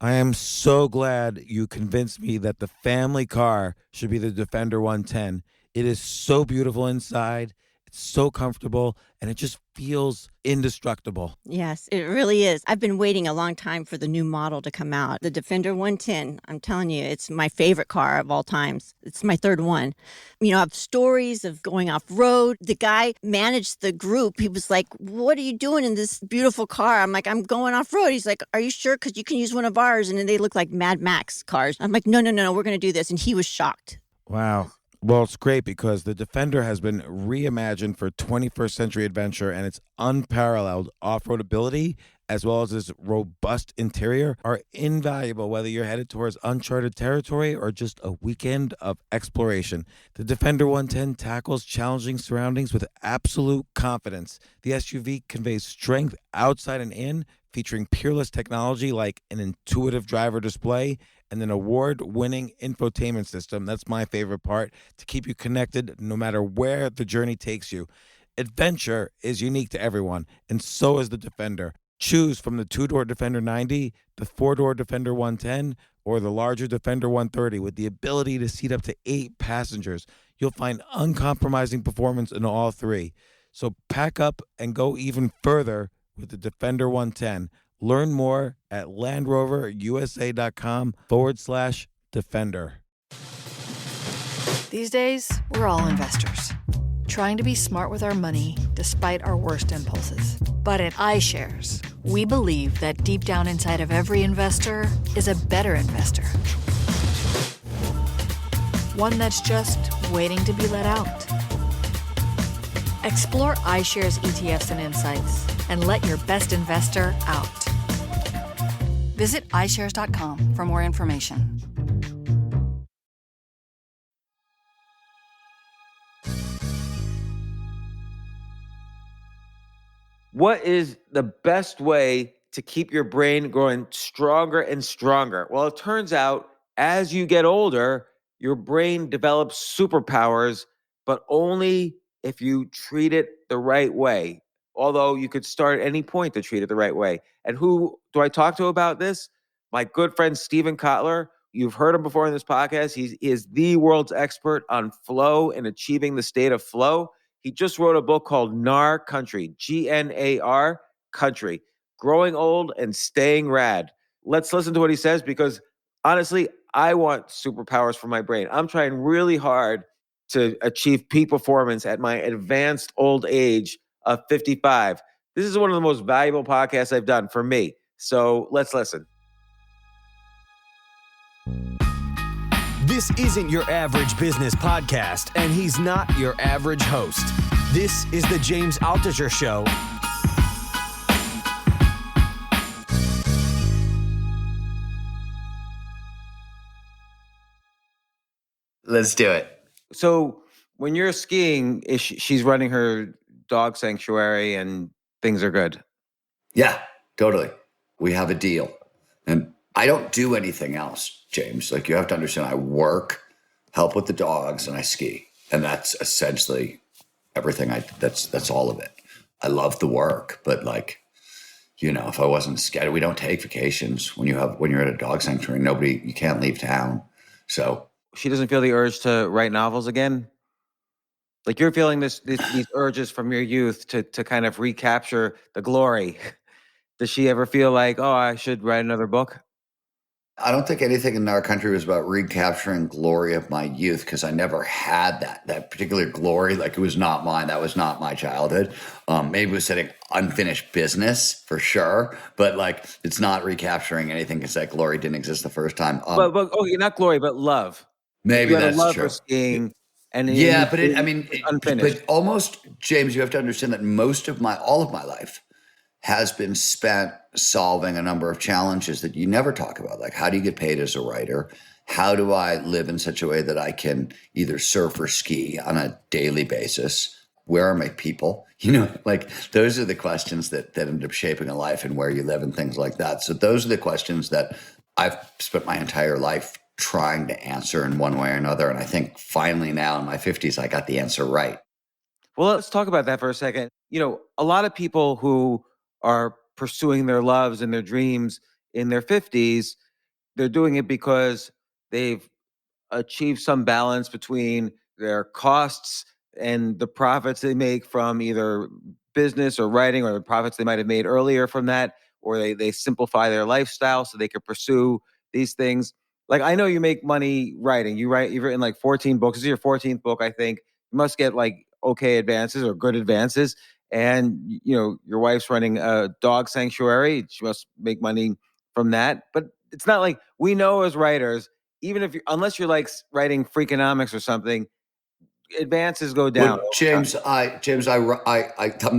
I am so glad you convinced me that the family car should be the Defender 110. It is so beautiful inside, it's so comfortable, and it just feels indestructible. Yes, it really is. I've been waiting a long time for the new model to come out. The Defender 110, I'm telling you, it's my favorite car of all times. It's my third one. You know, I have stories of going off road. The guy managed the group. He was like, "What are you doing in this beautiful car?" I'm like, "I'm going off road." He's like, "Are you sure? Because you can use one of ours." And then they look like Mad Max cars. I'm like, "No, no, no, no, we're going to do this." And he was shocked. Wow. Well, it's great because the Defender has been reimagined for 21st century adventure, and its unparalleled off-road ability as well as its robust interior are invaluable whether you're headed towards uncharted territory or just a weekend of exploration. The Defender 110 tackles challenging surroundings with absolute confidence. The SUV conveys strength outside and in, featuring peerless technology like an intuitive driver display and an award-winning infotainment system. That's my favorite part, to keep you connected no matter where the journey takes you. Adventure is unique to everyone, and so is the Defender. Choose from the two-door Defender 90, the four-door Defender 110, or the larger Defender 130 with the ability to seat up to 8 passengers. You'll find uncompromising performance in all three. So pack up and go even further with the Defender 110. Learn more at LandRoverUSA.com/Defender. These days, we're all investors, trying to be smart with our money despite our worst impulses. But at iShares, we believe that deep down inside of every investor is a better investor. One that's just waiting to be let out. Explore iShares ETFs and insights and let your best investor out. Visit iShares.com for more information. What is the best way to keep your brain growing stronger and stronger? Well, it turns out as you get older, your brain develops superpowers, but only if you treat it the right way. Although you could start at any point to treat it the right way. And who do I talk to about this? My good friend, Stephen Kotler. You've heard him before in this podcast. He is the world's expert on flow and achieving the state of flow. He just wrote a book called Gnar Country, Gnar Country, Growing Old and Staying Rad. Let's listen to what he says because honestly, I want superpowers for my brain. I'm trying really hard to achieve peak performance at my advanced old age of 55. This is one of the most valuable podcasts I've done for me. So let's listen. This isn't your average business podcast, and he's not your average host. This is the James Altucher Show. Let's do it. So when you're skiing, she's running her dog sanctuary and things are good? Yeah, totally. We have a deal. And I don't do anything else, James. Like, you have to understand, I work, help with the dogs, and I ski. And that's essentially everything that's all of it. I love the work, but like, you know, if I wasn't scared, we don't take vacations. When you're at a dog sanctuary, you can't leave town. So she doesn't feel the urge to write novels again? Like, you're feeling these urges from your youth to kind of recapture the glory. Does she ever feel like, oh, I should write another book? I don't think anything in Gnar Country was about recapturing glory of my youth, because I never had that particular glory. Like, it was not mine. That was not my childhood. Maybe it was setting unfinished business for sure, but like, it's not recapturing anything because that glory didn't exist the first time. But okay, not glory, but love. Maybe you had that's a love true. For skiing, and yeah, but unfinished. But almost, James, you have to understand that all of my life has been spent solving a number of challenges that you never talk about. Like, how do you get paid as a writer? How do I live in such a way that I can either surf or ski on a daily basis? Where are my people? You know, like, those are the questions that end up shaping a life, and where you live and things like that. So those are the questions that I've spent my entire life trying to answer in one way or another. And I think finally now in my 50s, I got the answer right. Well, let's talk about that for a second. You know, a lot of people who are pursuing their loves and their dreams in their 50s, they're doing it because they've achieved some balance between their costs and the profits they make from either business or writing, or the profits they might have made earlier from that, or they simplify their lifestyle so they could pursue these things. Like, I know you make money writing. You've written like 14 books. This is your 14th book, I think. You must get like okay advances or good advances. And your wife's running a dog sanctuary. She must make money from that. But it's not like, we know as writers, even if unless you're like writing Freakonomics or something, advances go down. Well, I'm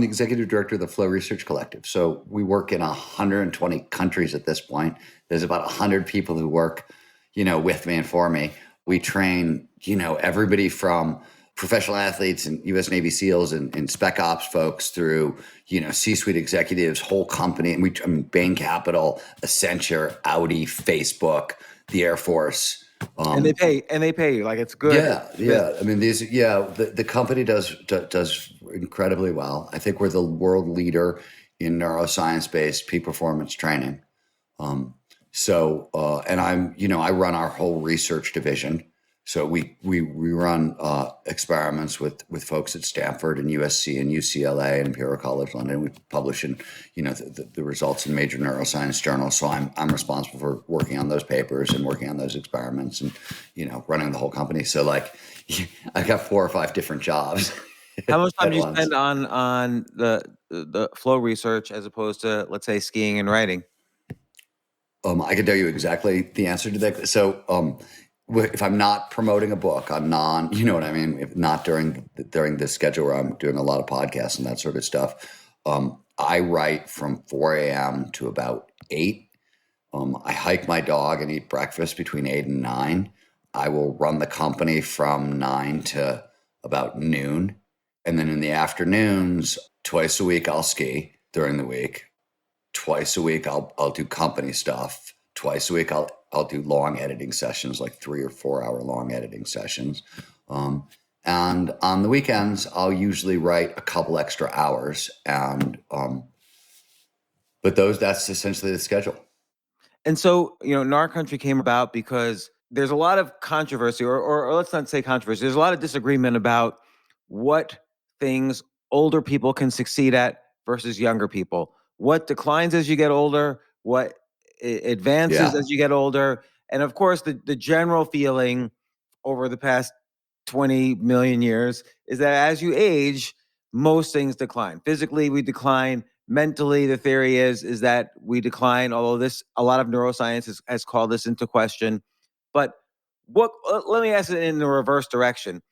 the executive director of the Flow Research Collective. So we work in 120 countries at this point. There's about 100 people who work, with me and for me. We train, everybody from professional athletes and U.S. Navy SEALs and Spec Ops folks through, C-suite executives, whole company. And Bain Capital, Accenture, Audi, Facebook, the Air Force. And they pay you, like, it's good. Yeah. I mean, the company does incredibly well. I think we're the world leader in neuroscience-based peak performance training. And I run our whole research division. So we run experiments with folks at Stanford and USC and UCLA and Imperial College London. We publish the results in major neuroscience journals. So I'm responsible for working on those papers and working on those experiments and running the whole company. So like I got 4 or 5 different jobs. How much time do you spend on the flow research as opposed to, let's say, skiing and writing? I can tell you exactly the answer to that. So if I'm not promoting a book, I'm not, you know what I mean? If not during this schedule where I'm doing a lot of podcasts and that sort of stuff, I write from 4 a.m. to about 8. I hike my dog and eat breakfast between 8 and 9. I will run the company from 9 to about noon. And then in the afternoons, twice a week, I'll ski during the week. Twice a week, I'll do company stuff. Twice a week, I'll do long editing sessions, like 3 or 4 hour long editing sessions. And on the weekends, I'll usually write a couple extra hours. But that's essentially the schedule. And so, Gnar Country came about because there's a lot of controversy, or let's not say controversy. There's a lot of disagreement about what things older people can succeed at versus younger people. What declines as you get older, what advances as you get older. And of course, the general feeling over the past 20 million years is that as you age, most things decline. Physically, we decline. Mentally, the theory is that we decline, although a lot of neuroscience has called this into question. But let me ask it in the reverse direction.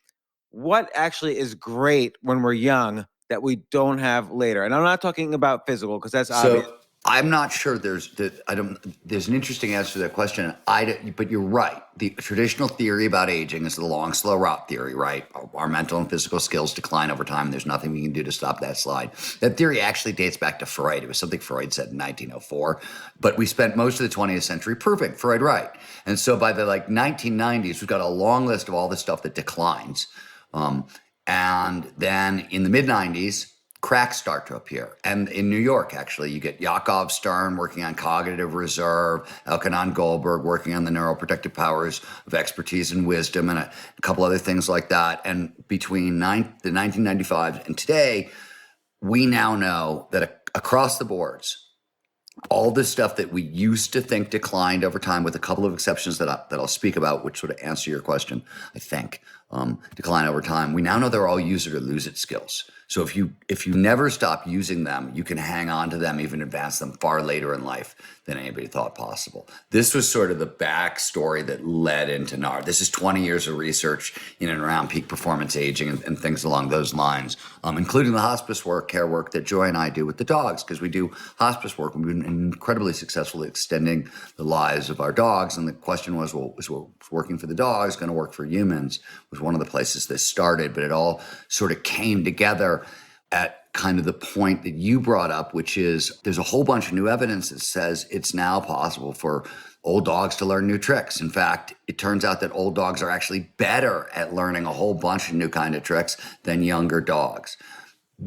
What actually is great when we're young that we don't have later? And I'm not talking about physical, because that's obvious. So I'm not sure there's an interesting answer to that question. But you're right. The traditional theory about aging is the long, slow rot theory, right? Our mental and physical skills decline over time. There's nothing we can do to stop that slide. That theory actually dates back to Freud. It was something Freud said in 1904. But we spent most of the 20th century proving Freud right. And so by the 1990s, we've got a long list of all the stuff that declines. And then in the mid-90s, cracks start to appear. And in New York, actually, you get Yakov Stern working on cognitive reserve, Elkanon Goldberg working on the neuroprotective powers of expertise and wisdom, and a couple other things like that. And between the 1995 and today, we now know that across the boards, all this stuff that we used to think declined over time, with a couple of exceptions that I'll speak about, which sort of answer your question, I think, decline over time. We now know they're all use it or lose it skills. So if you never stop using them, you can hang on to them, even advance them far later in life than anybody thought possible. This was sort of the backstory that led into Gnar. This is 20 years of research in and around peak performance aging and things along those lines, including the hospice care work that Joy and I do with the dogs, because we do hospice work. We've been incredibly successful at extending the lives of our dogs. And the question was, well, is what's working for the dogs going to work for humans? Was one of the places this started, but it all sort of came together at kind of the point that you brought up, which is there's a whole bunch of new evidence that says it's now possible for old dogs to learn new tricks. In fact, it turns out that old dogs are actually better at learning a whole bunch of new kind of tricks than younger dogs.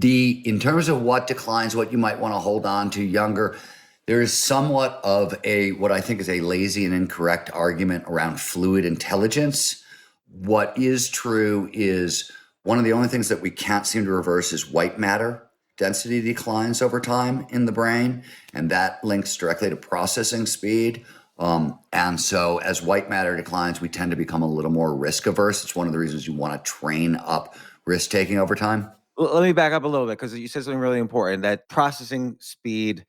In terms of what declines, what you might want to hold on to younger, There is somewhat of what I think is a lazy and incorrect argument around fluid intelligence. What is true is one of the only things that we can't seem to reverse is white matter density declines over time in the brain, and that links directly to processing speed. And so as white matter declines, we tend to become a little more risk averse. It's one of the reasons you want to train up risk taking over time. Well, let me back up a little bit because you said something really important, that processing speed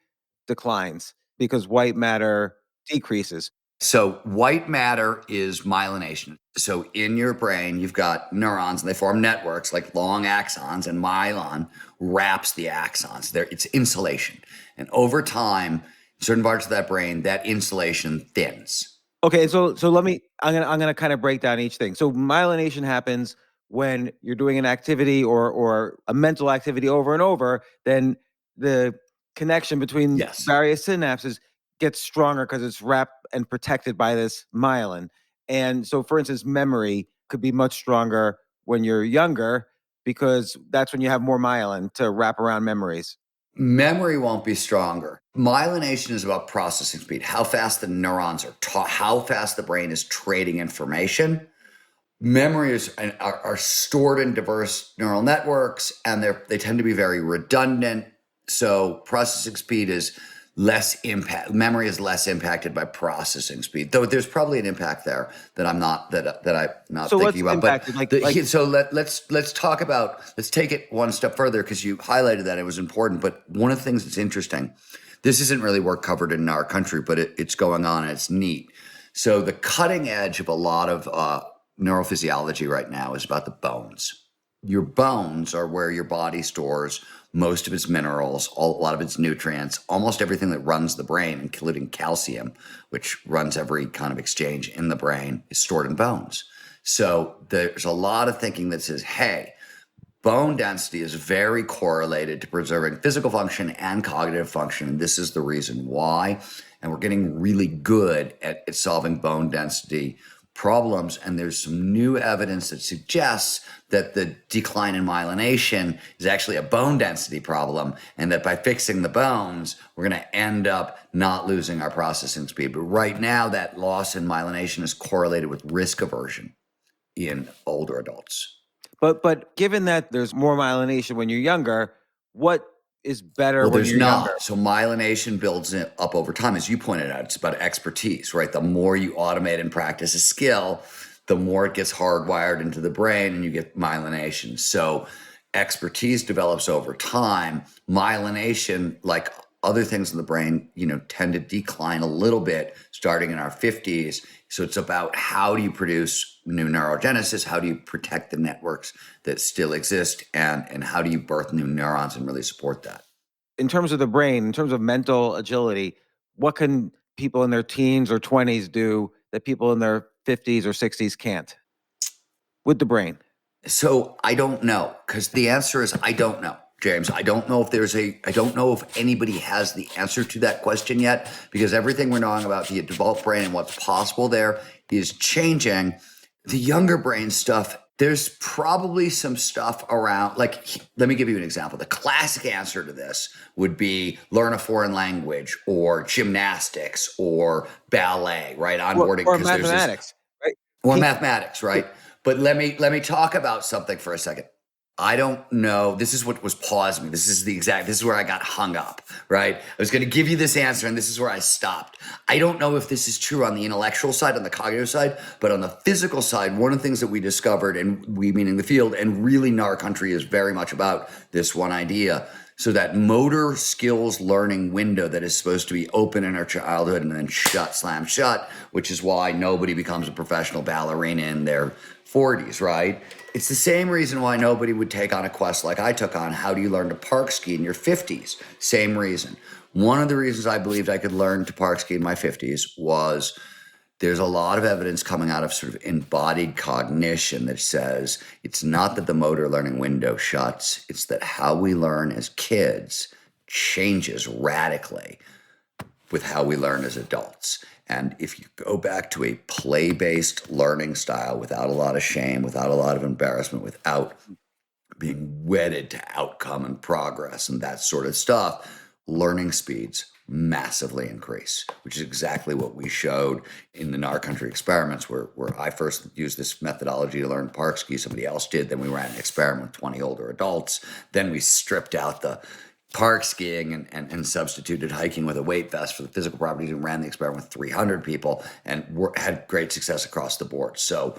declines because white matter decreases. So white matter is myelination. So in your brain, you've got neurons and they form networks like long axons, and myelin wraps the axons. It's insulation. And over time, certain parts of that brain, that insulation thins. Okay, so I'm gonna kind of break down each thing. So myelination happens when you're doing an activity or a mental activity over and over, then the connection between various synapses gets stronger because it's wrapped and protected by this myelin. And so, for instance, memory could be much stronger when you're younger because that's when you have more myelin to wrap around memories. Memory won't be stronger. Myelination is about processing speed, how fast the neurons are how fast the brain is trading information. Memories are stored in diverse neural networks, and they tend to be very redundant. So processing speed is less impact. Memory is less impacted by processing speed, though there's probably an impact there that I'm not thinking about. But so let's talk about. Let's take it one step further because you highlighted that it was important. But one of the things that's interesting, this isn't really work covered in Gnar Country, but it's going on and it's neat. So the cutting edge of a lot of neurophysiology right now is about the bones. Your bones are where your body stores most of its minerals, a lot of its nutrients, almost everything that runs the brain, including calcium, which runs every kind of exchange in the brain, is stored in bones. So there's a lot of thinking that says, hey, bone density is very correlated to preserving physical function and cognitive function. And this is the reason why. And we're getting really good at solving bone density problems. And there's some new evidence that suggests that the decline in myelination is actually a bone density problem, and that by fixing the bones, we're going to end up not losing our processing speed. But right now, that loss in myelination is correlated with risk aversion in older adults. But given that there's more myelination when you're younger, what is better when you're not. younger? So myelination builds up over time. As you pointed out, it's about expertise, right? The more you automate and practice a skill, the more it gets hardwired into the brain and you get myelination. So expertise develops over time. Myelination, like other things in the brain, tend to decline a little bit starting in our 50s. So it's about how do you produce new neurogenesis? How do you protect the networks that still exist? And how do you birth new neurons and really support that? In terms of the brain, in terms of mental agility, what can people in their teens or 20s do that people in their 50s or 60s can't with the brain? So I don't know, because the answer is I don't know, James. I don't know if anybody has the answer to that question yet, because everything we're knowing about the adult brain and what's possible there is changing. The younger brain stuff, there's probably some stuff around, like, let me give you an example. The classic answer to this would be learn a foreign language or gymnastics or ballet, right? Onboarding. Or mathematics, right? Or mathematics, right? But let me talk about something for a second. I don't know. This is what was pausing me. This is where I got hung up, right? I was going to give you this answer and this is where I stopped. I don't know if this is true on the intellectual side, on the cognitive side, but on the physical side, one of the things that we discovered, and we meaning the field, and really Gnar Country is very much about this one idea. So that motor skills learning window that is supposed to be open in our childhood and then slam shut, which is why nobody becomes a professional ballerina in their 40s, right? It's the same reason why nobody would take on a quest like I took on. How do you learn to park ski in your 50s? Same reason. One of the reasons I believed I could learn to park ski in my 50s was there's a lot of evidence coming out of sort of embodied cognition that says it's not that the motor learning window shuts, it's that how we learn as kids changes radically with how we learn as adults. And if you go back to a play-based learning style without a lot of shame, without a lot of embarrassment, without being wedded to outcome and progress and that sort of stuff, learning speeds massively increase, which is exactly what we showed in the Gnar Country experiments, where I first used this methodology to learn park ski. Somebody else did. Then we ran an experiment with 20 older adults. Then we stripped out the park skiing and substituted hiking with a weight vest for the physical properties, and ran the experiment with 300 people and had great success across the board. So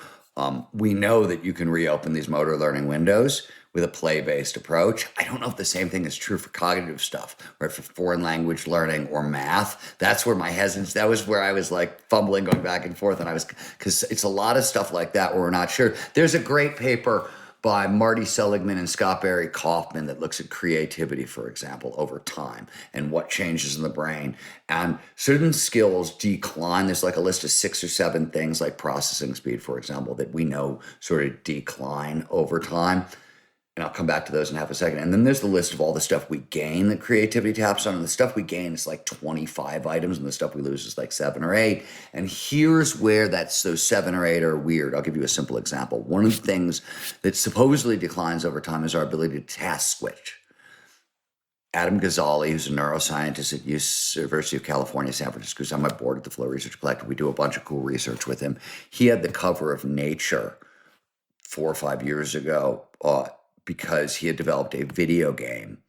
we know that you can reopen these motor learning windows with a play-based approach. I don't know if the same thing is true for cognitive stuff, right? For foreign language learning or math. That's where my hesitance, that was where I was like fumbling, going back and forth. And because it's a lot of stuff like that where we're not sure. There's a great paper by Marty Seligman and Scott Barry Kaufman that looks at creativity, for example, over time and what changes in the brain. And certain skills decline. There's like a list of 6 or 7 things, like processing speed, for example, that we know sort of decline over time. And I'll come back to those in half a second. And then there's the list of all the stuff we gain that creativity taps on. And the stuff we gain is like 25 items, and the stuff we lose is like 7 or 8. And here's where those 7 or 8 are weird. I'll give you a simple example. One of the things that supposedly declines over time is our ability to task switch. Adam Gazzaley, who's a neuroscientist at University of California, San Francisco, who's on my board at the Flow Research Collective. We do a bunch of cool research with him. He had the cover of Nature 4 or 5 years ago, because he had developed a video game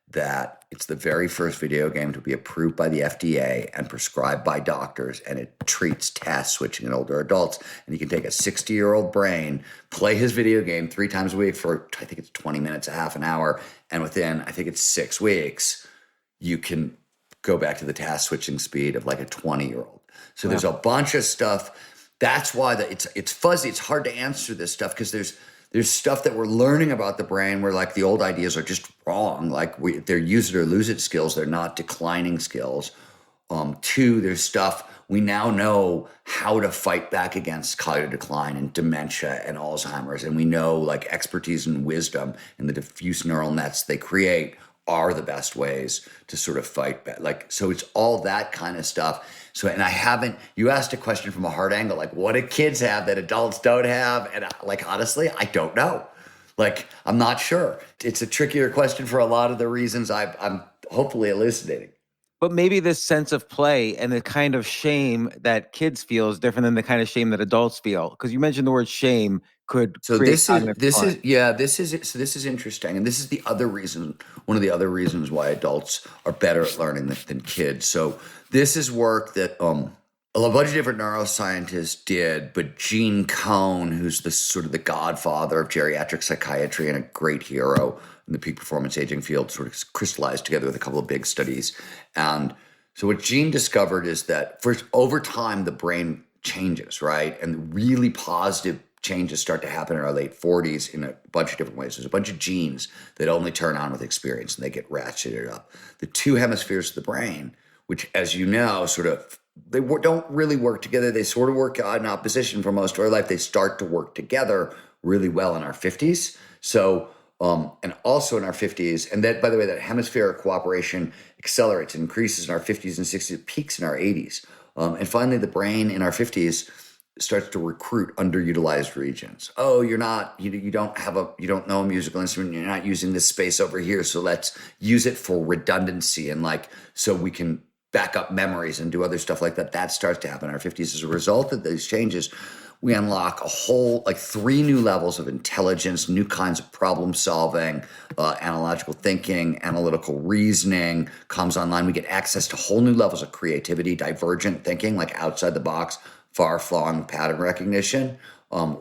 that it's the very first video game to be approved by the FDA and prescribed by doctors, and it treats task switching in older adults. And you can take a 60-year-old brain, play his video game 3 times a week for, I think it's 20 minutes, a half an hour, and within, I think it's 6 weeks, you can go back to the task switching speed of like a 20-year-old. So There's a bunch of stuff. That's why it's fuzzy. It's hard to answer this stuff because there's stuff that we're learning about the brain where like the old ideas are just wrong. Like they're use it or lose it skills. They're not declining skills. 2, there's stuff we now know how to fight back against cognitive decline and dementia and Alzheimer's. And we know like expertise and wisdom and the diffuse neural nets they create are the best ways to sort of fight back. Like, so it's all that kind of stuff. So, and you asked a question from a hard angle, like what do kids have that adults don't have? And like, honestly, I don't know. Like, I'm not sure. It's a trickier question for a lot of the reasons I'm hopefully elucidating. But maybe this sense of play and the kind of shame that kids feel is different than the kind of shame that adults feel. Because you mentioned the word shame could create this is interesting, and this is the other reason, one of the other reasons why adults are better at learning than kids. So this is work that a bunch of different neuroscientists did, but Gene Cohn, who's the sort of the godfather of geriatric psychiatry and a great hero in the peak performance aging field, sort of crystallized together with a couple of big studies. And so what Gene discovered is that first, over time, the brain changes, right? And really positive changes start to happen in our late 40s in a bunch of different ways. There's a bunch of genes that only turn on with experience, and they get ratcheted up. The 2 hemispheres of the brain, which, as you know, sort of they don't really work together. They sort of work in opposition for most of our life. They start to work together really well in our 50s. So, and also in our 50s. And that, by the way, that hemispheric cooperation accelerates and increases in our 50s and 60s, peaks in our 80s. And finally, the brain in our 50s starts to recruit underutilized regions. Oh, you don't know a musical instrument. You're not using this space over here. So let's use it for redundancy. And like, so we can back up memories and do other stuff like that. That starts to happen in our 50s. As a result of these changes, we unlock a whole, like 3 new levels of intelligence, new kinds of problem solving, analogical thinking, analytical reasoning comes online. We get access to whole new levels of creativity, divergent thinking, like outside the box, far-flung pattern recognition,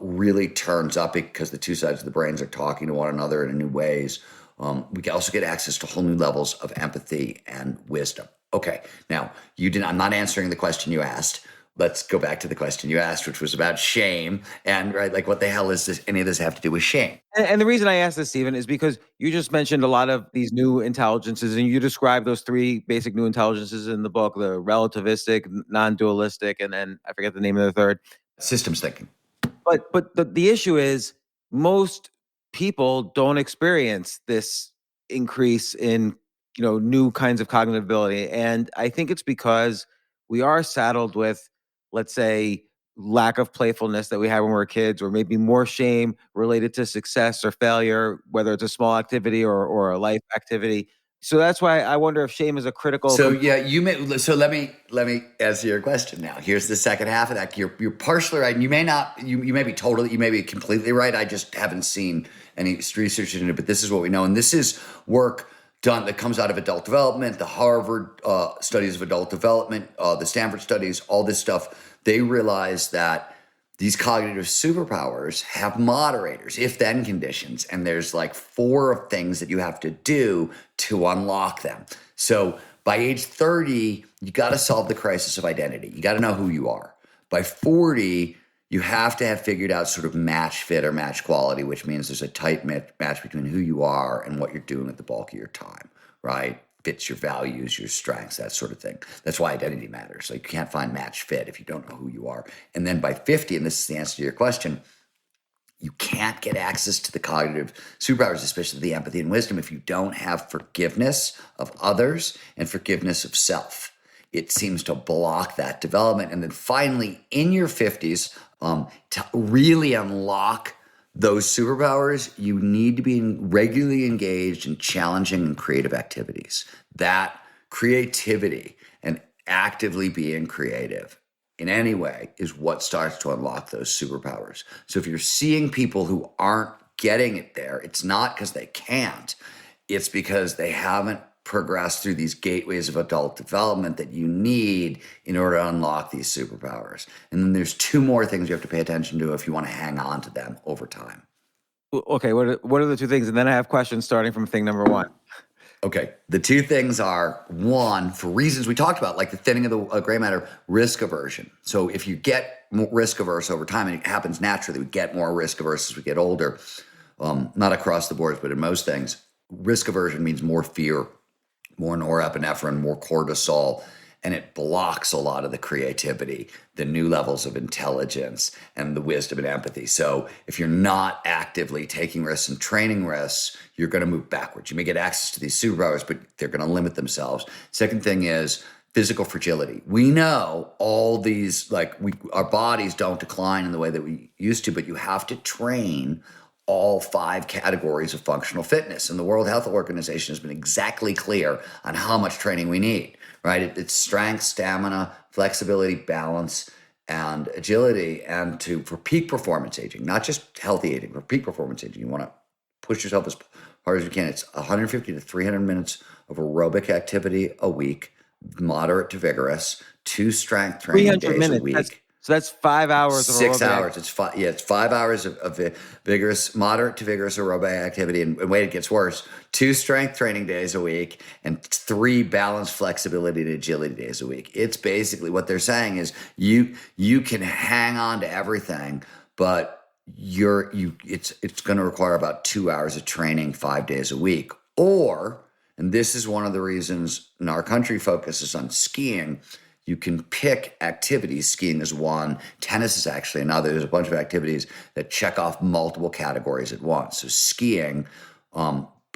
really turns up because the 2 sides of the brains are talking to one another in new ways. We can also get access to whole new levels of empathy and wisdom. Okay, now I'm not answering the question you asked. Let's go back to the question you asked, which was about shame. And right, like what the hell is this? Any of this have to do with shame? And the reason I asked this, Stephen, is because you just mentioned a lot of these new intelligences, and you described those 3 basic new intelligences in the book: the relativistic, non-dualistic, and then I forget the name of the third. Systems thinking. But the issue is most people don't experience this increase in new kinds of cognitive ability, and I think it's because we are saddled with, let's say, lack of playfulness that we had when we were kids, or maybe more shame related to success or failure, whether it's a small activity or a life activity. So that's why I wonder if shame is a critical. So yeah, so let me answer your question now. Here's the second half of that. You're partially right, and you may be completely right. I just haven't seen any research into it, but this is what we know, and this is work done that comes out of adult development, the Harvard studies of adult development, the Stanford studies, all this stuff. They realize that these cognitive superpowers have moderators, if-then conditions, and there's like 4 things that you have to do to unlock them. So by age 30, you got to solve the crisis of identity. You got to know who you are. By 40, you have to have figured out sort of match fit or match quality, which means there's a tight match between who you are and what you're doing with the bulk of your time, right? Fits your values, your strengths, that sort of thing. That's why identity matters. Like, you can't find match fit if you don't know who you are. And then by 50, and this is the answer to your question, you can't get access to the cognitive superpowers, especially the empathy and wisdom, if you don't have forgiveness of others and forgiveness of self. It seems to block that development. And then finally, in your 50s, to really unlock those superpowers, you need to be regularly engaged in challenging and creative activities. That creativity and actively being creative in any way is what starts to unlock those superpowers. So if you're seeing people who aren't getting it there, it's not because they can't, it's because they haven't progressed through these gateways of adult development that you need in order to unlock these superpowers. And then there's 2 more things you have to pay attention to if you want to hang on to them over time. Okay, what are the 2 things? And then I have questions starting from thing number 1. Okay, the 2 things are, 1, for reasons we talked about, like the thinning of the gray matter, risk aversion. So if you get more risk averse over time, and it happens naturally, we get more risk averse as we get older, not across the board, but in most things. Risk aversion means more fear, more norepinephrine, more cortisol, and it blocks a lot of the creativity, the new levels of intelligence, and the wisdom and empathy. So if you're not actively taking risks and training risks, you're going to move backwards. You may get access to these superpowers, but they're going to limit themselves. Second thing is physical fragility. We know all these, our bodies don't decline in the way that we used to, but you have to train all 5 categories of functional fitness. And the World Health Organization has been exactly clear on how much training we need, right? It's strength, stamina, flexibility, balance, and agility. And for peak performance aging, not just healthy aging, for peak performance aging, you want to push yourself as hard as you can. It's 150 to 300 minutes of aerobic activity a week, moderate to vigorous, 2 strength training days minutes. a week. So that's 5 hours. 6 hours. It's 5 hours of vigorous, moderate to vigorous aerobic activity. And wait, it gets worse. 2 strength training days a week and 3 balanced flexibility and agility days a week. It's basically what they're saying is you can hang on to everything, but it's going to require about 2 hours of training 5 days a week. Or, and this is one of the reasons Gnar Country focuses on skiing, you can pick activities. Skiing is one. Tennis is actually another. There's a bunch of activities that check off multiple categories at once. So skiing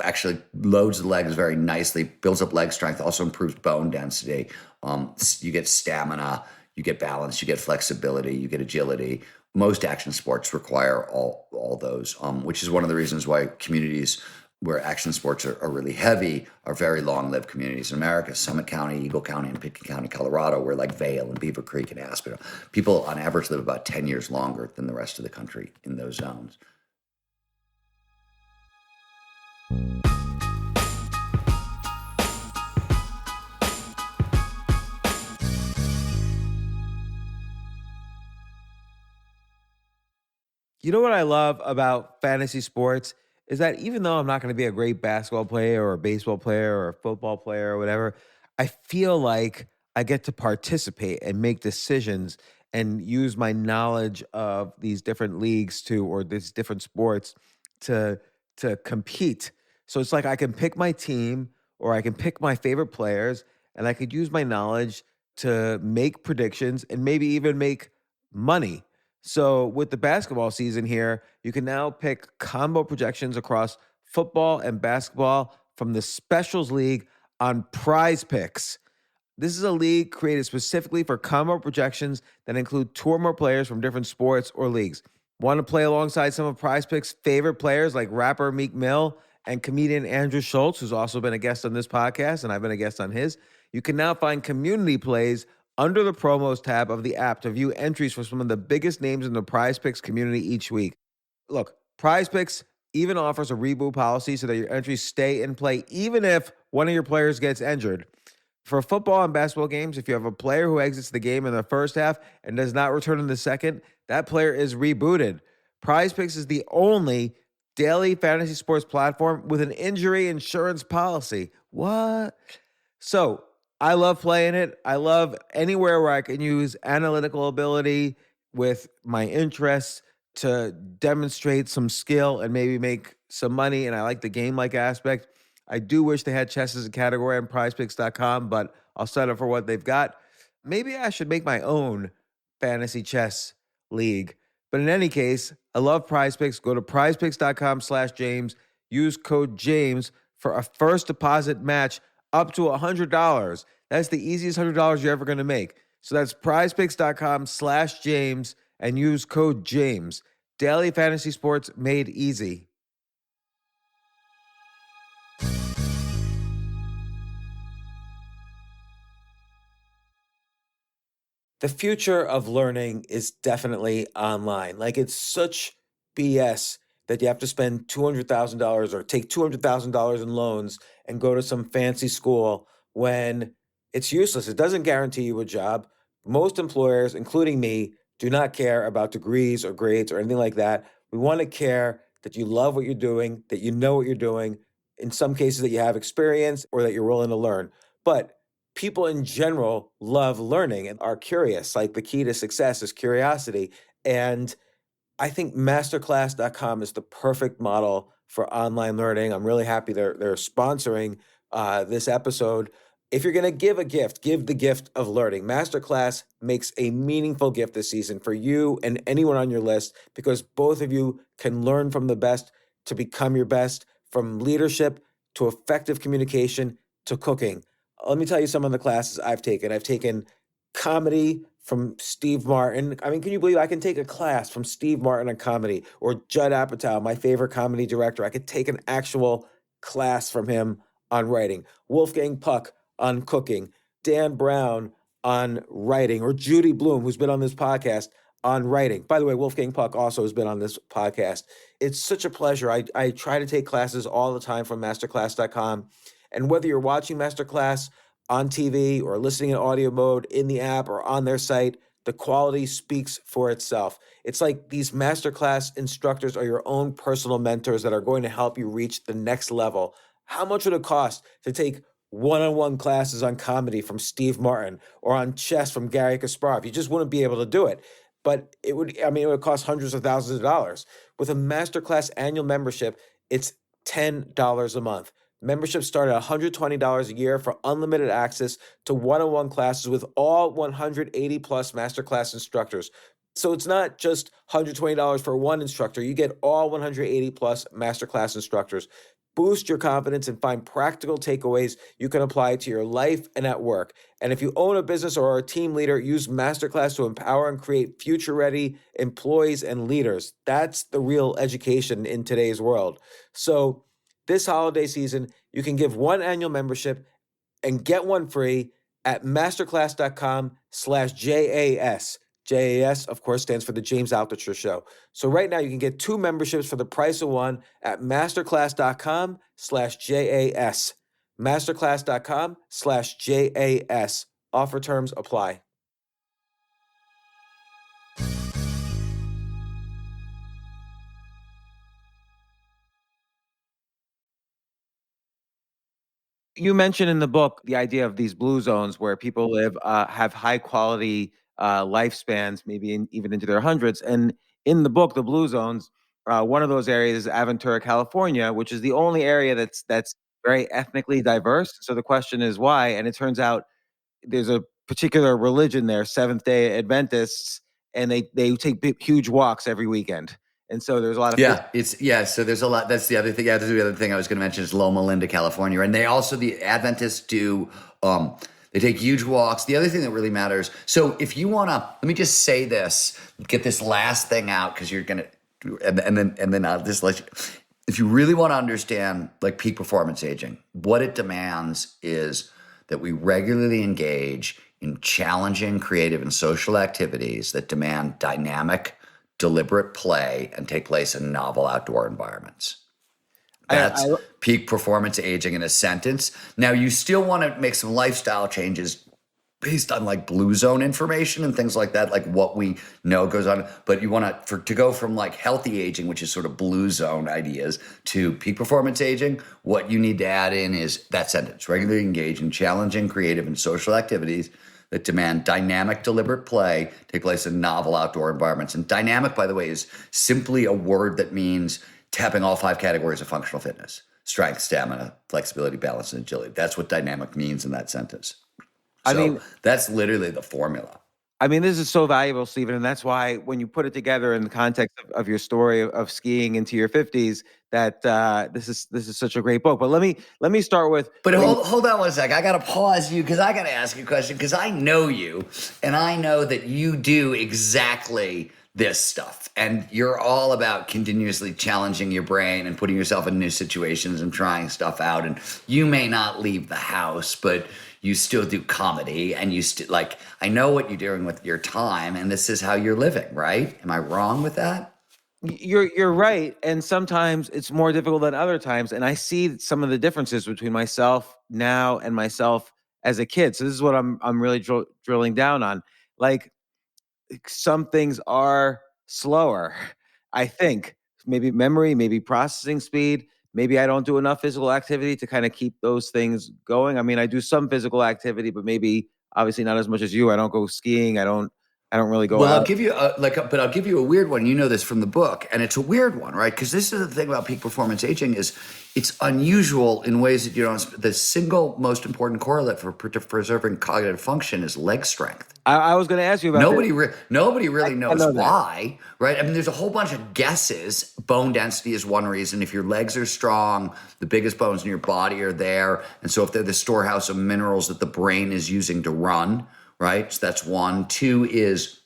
actually loads the legs very nicely, builds up leg strength, also improves bone density. You get stamina, you get balance, you get flexibility, you get agility. Most action sports require all those, which is one of the reasons why communities where action sports are really heavy are very long-lived communities in America. Summit County, Eagle County, and Pitkin County, Colorado, where like Vail and Beaver Creek and Aspen, people on average live about 10 years longer than the rest of the country in those zones. You know what I love about fantasy sports is that even though I'm not going to be a great basketball player or a baseball player or a football player or whatever, I feel like I get to participate and make decisions and use my knowledge of these different leagues or these different sports to compete. So it's like I can pick my team or I can pick my favorite players and I could use my knowledge to make predictions and maybe even make money. So with the basketball season here, you can now pick combo projections across football and basketball from the Specials League on Prize Picks. This is a league created specifically for combo projections that include 2 or more players from different sports or leagues. Want to play alongside some of Prize Picks' favorite players like rapper Meek Mill and comedian Andrew Schultz, who's also been a guest on this podcast, and I've been a guest on his. You can now find community plays under the promos tab of the app to view entries for some of the biggest names in the Prize Picks community each week. Look, Prize Picks even offers a reboot policy so that your entries stay in play even if one of your players gets injured. For football and basketball games, if you have a player who exits the game in the first half and does not return in the second, that player is rebooted. Prize Picks is the only daily fantasy sports platform with an injury insurance policy. What? So I love playing it. I love anywhere where I can use analytical ability with my interests to demonstrate some skill and maybe make some money. And I like the game-like aspect. I do wish they had chess as a category on prizepicks.com, but I'll settle for what they've got. Maybe I should make my own fantasy chess league. But in any case, I love Prize Picks. Go to prizepicks.com/James. Use code James for a first deposit match up to $100. That's the easiest $100 you're ever going to make. So that's prizepicks.com/James and use code James. Daily fantasy sports made easy. The future of learning is definitely online. Like, it's such BS that you have to spend $200,000 or take $200,000 in loans and go to some fancy school when it's useless. It doesn't guarantee you a job. Most employers, including me, do not care about degrees or grades or anything like that. We want to care that you love what you're doing, that you know what you're doing, in some cases that you have experience or that you're willing to learn. But people in general love learning and are curious. Like, the key to success is curiosity. And I think masterclass.com is the perfect model for online learning. I'm really happy they're sponsoring this episode. If you're going to give a gift, give the gift of learning. Masterclass makes a meaningful gift this season for you and anyone on your list, because both of you can learn from the best to become your best, from leadership to effective communication to cooking. Let me tell you some of the classes I've taken. I've taken comedy from Steve Martin. I mean, can you believe I can take a class from Steve Martin on comedy, or Judd Apatow, my favorite comedy director? I could take an actual class from him on writing. Wolfgang Puck on cooking. Dan Brown on writing, or Judy Bloom, who's been on this podcast, on writing. By the way, Wolfgang Puck also has been on this podcast. It's such a pleasure. I try to take classes all the time from masterclass.com. And whether you're watching Masterclass on TV or listening in audio mode in the app or on their site, the quality speaks for itself. It's like these Masterclass instructors are your own personal mentors that are going to help you reach the next level. How much would it cost to take one-on-one classes on comedy from Steve Martin or on chess from Gary Kasparov? You just wouldn't be able to do it. But it would cost hundreds of thousands of dollars. With a Masterclass annual membership, it's $10 a month. Memberships start at $120 a year for unlimited access to one-on-one classes with all 180 plus Masterclass instructors. So it's not just $120 for one instructor. You get all 180 plus Masterclass instructors. Boost your confidence and find practical takeaways you can apply to your life and at work. And if you own a business or are a team leader, use Masterclass to empower and create future-ready employees and leaders. That's the real education in today's world. So this holiday season, you can give one annual membership and get one free at masterclass.com/JAS. JAS, of course, stands for the James Altucher Show. So right now you can get two memberships for the price of one at masterclass.com/JAS. Masterclass.com/JAS. Offer terms apply. You mentioned in the book the idea of these blue zones where people live, have high quality lifespans, maybe even into their hundreds. And in the book, the blue zones, one of those areas is Aventura, California, which is the only area that's very ethnically diverse. So the question is why? And it turns out there's a particular religion there, Seventh Day Adventists, and they take huge walks every weekend. And so there's a lot of So there's a lot. That's the other thing. Yeah, that's the other thing I was going to mention is Loma Linda, California, and they also, the Adventists do. They take huge walks. The other thing that really matters. So if you want to, let me just say this, get this last thing out because you're gonna, and then I'll just let you. if you really want to understand like peak performance aging, what it demands is that we regularly engage in challenging, creative, and social activities that demand dynamic, deliberate play and take place in novel outdoor environments. I That's peak performance aging in a sentence. Now, you still want to make some lifestyle changes based on like blue zone information and things like that, like what we know goes on. But you want to go from like healthy aging, which is sort of blue zone ideas, to peak performance aging. What you need to add in is that sentence: regularly engage in challenging, creative, and social activities that demand dynamic, deliberate play, take place in novel outdoor environments. And dynamic, by the way, is simply a word that means tapping all 5 categories of functional fitness: strength, stamina, flexibility, balance, and agility. That's what dynamic means in that sentence. I So mean, that's literally the formula. this is so valuable, Stephen, and that's why when you put it together in the context of your story of skiing into your 50s, that this is such a great book. But let me start with. But hold on one sec. I got to pause you because I got to ask you a question because I know you and I know that you do exactly this stuff. And you're all about continuously challenging your brain and putting yourself in new situations and trying stuff out. And you may not leave the house, but you still do comedy and you still like, I know what you're doing with your time and this is how you're living, right? Am I wrong with that? You're right, and sometimes it's more difficult than other times. And I see some of the differences between myself now and myself as a kid. So this is what I'm really drilling down on. Like some things are slower. I think maybe memory, maybe processing speed. Maybe I don't do enough physical activity to kind of keep those things going. I mean, I do some physical activity, but maybe obviously not as much as you. I don't go skiing. I don't really go Well, I'll out. give you but I'll give you a weird one. You know this from the book, and it's a weird one, right? Because this is the thing about peak performance aging is it's unusual in ways that you don't. The single most important correlate for preserving cognitive function is leg strength. I was going to ask you about Nobody really knows know that. why, right? I mean, there's a whole bunch of guesses. Bone density is one reason. If your legs are strong, the biggest bones in your body are there, and so if they're the storehouse of minerals that the brain is using to run. Right? So that's one. 2 is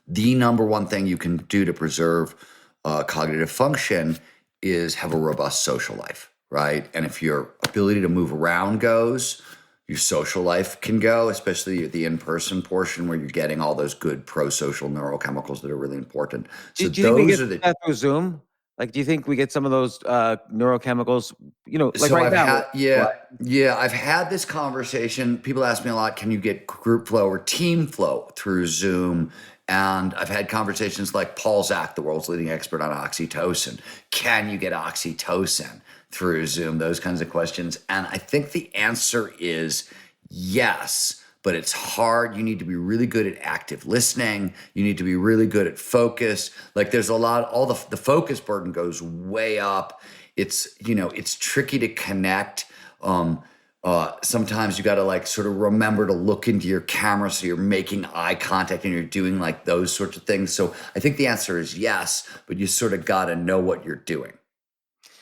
the number one thing you can do to preserve cognitive function is have a robust social life, right? And if your ability to move around goes, your social life can go, especially the in-person portion where you're getting all those good pro-social neurochemicals that are really important. So Do you think we those get are the that through Zoom? Like, do you think we get some of those neurochemicals? Like So right I've now. had, I've had this conversation. People ask me a lot, can you get group flow or team flow through Zoom? And I've had conversations like Paul Zak, the world's leading expert on oxytocin. Can you get oxytocin through Zoom? Those kinds of questions. And I think the answer is yes, but it's hard. You need to be really good at active listening. You need to be really good at focus. Like there's a lot, all the focus burden goes way up. It's tricky to connect. Sometimes you got to like sort of remember to look into your camera so you're making eye contact and you're doing like those sorts of things. So I think the answer is yes, but you sort of got to know what you're doing.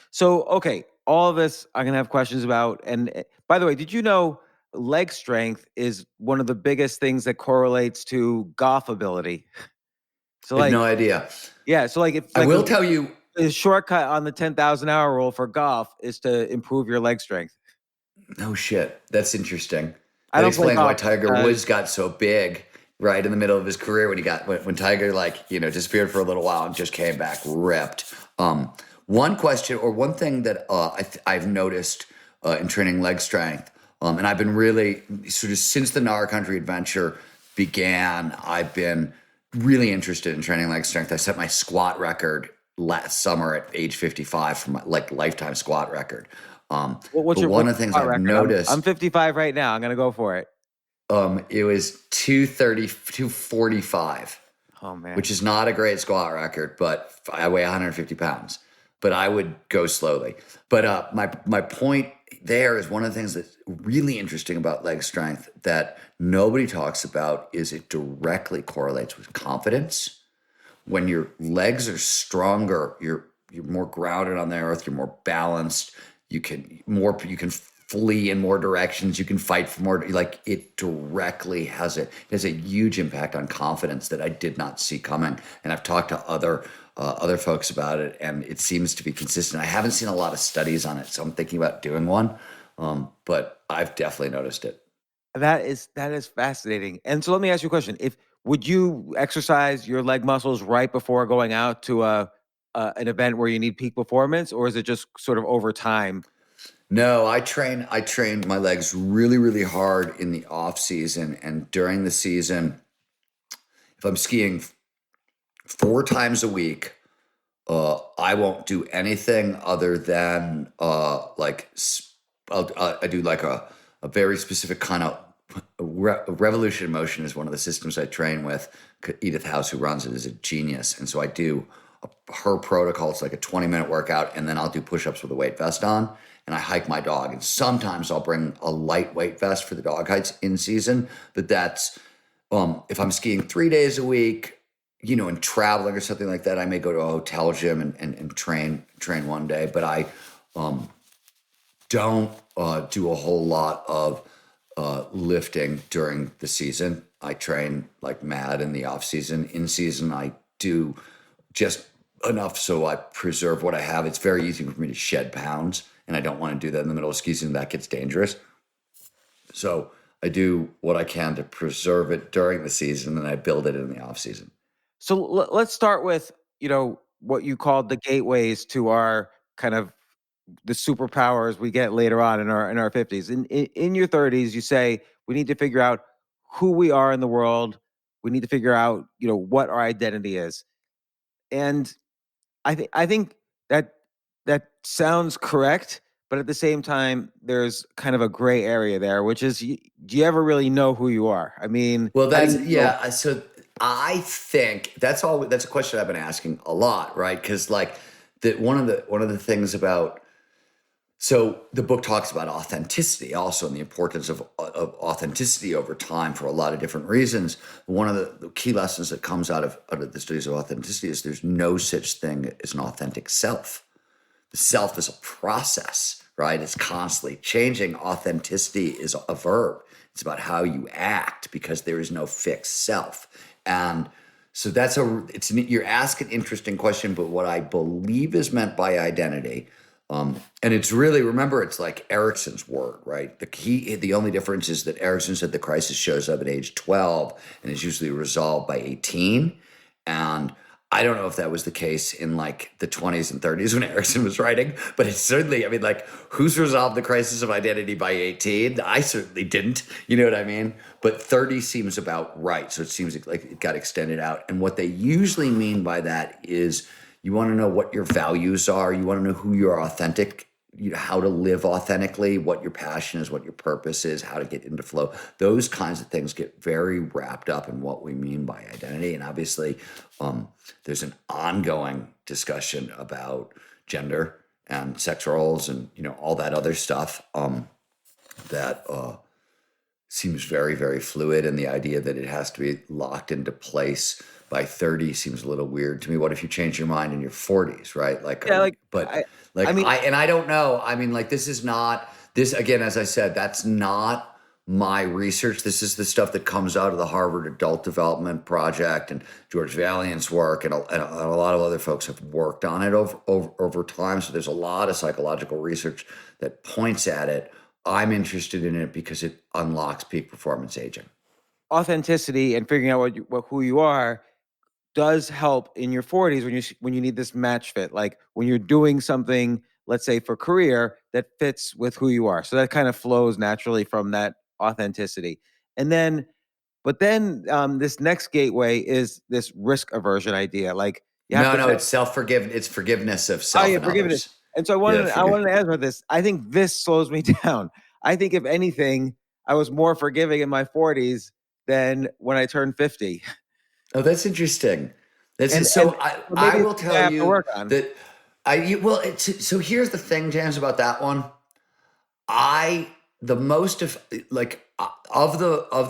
So, okay, all of this I'm going to have questions about. And by the way, did you know leg strength is one of the biggest things that correlates to golf ability? So I had like, no idea. yeah. So like if I will tell you, the shortcut on the 10,000 hour rule for golf is to improve your leg strength. no shit. That's interesting. I That don't play explains why golf Tiger because- Woods got so big right in the middle of his career when Tiger disappeared for a little while and just came back ripped. One question or one thing that I've noticed in training leg strength, and I've been really sort of since the Gnar Country adventure began, I've been really interested in training leg strength. I set my squat record last summer at age 55 for my lifetime squat record. What's one of the things squat I've record? noticed, I'm 55 right now. I'm going to go for it. it was 245. Oh man. Which is not a great squat record, but I weigh 150 pounds. But I would go slowly. But my point there is one of the things that's really interesting about leg strength that nobody talks about is it directly correlates with confidence. When your legs are stronger, you're more grounded on the earth, you're more balanced, you can flee in more directions. You can fight for more. Like it directly it has a huge impact on confidence that I did not see coming. And I've talked to other folks about it, and it seems to be consistent. I haven't seen a lot of studies on it, so I'm thinking about doing one. But I've definitely noticed it. That is fascinating. And so let me ask you a question. Would you exercise your leg muscles right before going out to an event where you need peak performance, or is it just sort of over time? No, I train my legs really, really hard in the off season, and during the season, if I'm skiing 4 times a week, I won't do anything other than I do like a very specific kind of revolution motion is one of the systems I train with. Edith House, who runs it, is a genius, and so I do her protocol. It's like a 20-minute workout, and then I'll do push-ups with a weight vest on, and I hike my dog. And sometimes I'll bring a lightweight vest for the dog hikes in season, but that's if I'm skiing 3 days a week, and traveling or something like that, I may go to a hotel gym and train one day, but I don't do a whole lot of lifting during the season. I train like mad in the off season. In season, I do just enough so I preserve what I have. It's very easy for me to shed pounds, and I don't want to do that in the middle of ski season. That gets dangerous. So I do what I can to preserve it during the season, and I build it in the off season. So let's start with, what you called the gateways to our kind of the superpowers we get later on in our 50s. In your 30s, you say we need to figure out who we are in the world. We need to figure out, what our identity is. And I think that sounds correct, but at the same time, there's kind of a gray area there, which is, do you ever really know who you are? I mean, well, so I think that's a question I've been asking a lot, right? Because one of the things about, so the book talks about authenticity also, and the importance of authenticity over time for a lot of different reasons. One of the key lessons that comes out of the studies of authenticity is there's no such thing as an authentic self. The self is a process, right? It's constantly changing. Authenticity is a verb. It's about how you act, because there is no fixed self. And so you're asking an interesting question, but what I believe is meant by identity, and it's really, remember, it's like Erickson's word, right? The only difference is that Erickson said the crisis shows up at age 12 and is usually resolved by 18. And I don't know if that was the case in like the 20s and 30s when Erickson was writing, but it's certainly, who's resolved the crisis of identity by 18? I certainly didn't, you know what I mean? But 30 seems about right. So it seems like it got extended out. And what they usually mean by that is you want to know what your values are. You want to know who you're authentic, how to live authentically, what your passion is, what your purpose is, how to get into flow. Those kinds of things get very wrapped up in what we mean by identity. And obviously, there's an ongoing discussion about gender and sex roles and, all that other stuff that seems very, very fluid. And the idea that it has to be locked into place by 30 seems a little weird to me. What if you change your mind in your 40s, right? I don't know. This is not, again, as I said, that's not my research. This is the stuff that comes out of the Harvard Adult Development Project and George Valiant's work, and a lot of other folks have worked on it over time. So there's a lot of psychological research that points at it. I'm interested in it because it unlocks peak performance aging. Authenticity and figuring out who you are does help in your 40s when you need this match fit, like when you're doing something, let's say for career, that fits with who you are. So that kind of flows naturally from that authenticity. But then this next gateway is this risk aversion idea. Like it's self-forgiveness. It's forgiveness of self and forgiveness. others. And so I wanted to ask about this. I think this slows me down. I think if anything, I was more forgiving in my 40s than when I turned 50. Oh, that's interesting. I will tell you that so here's the thing, James, about that one. Of the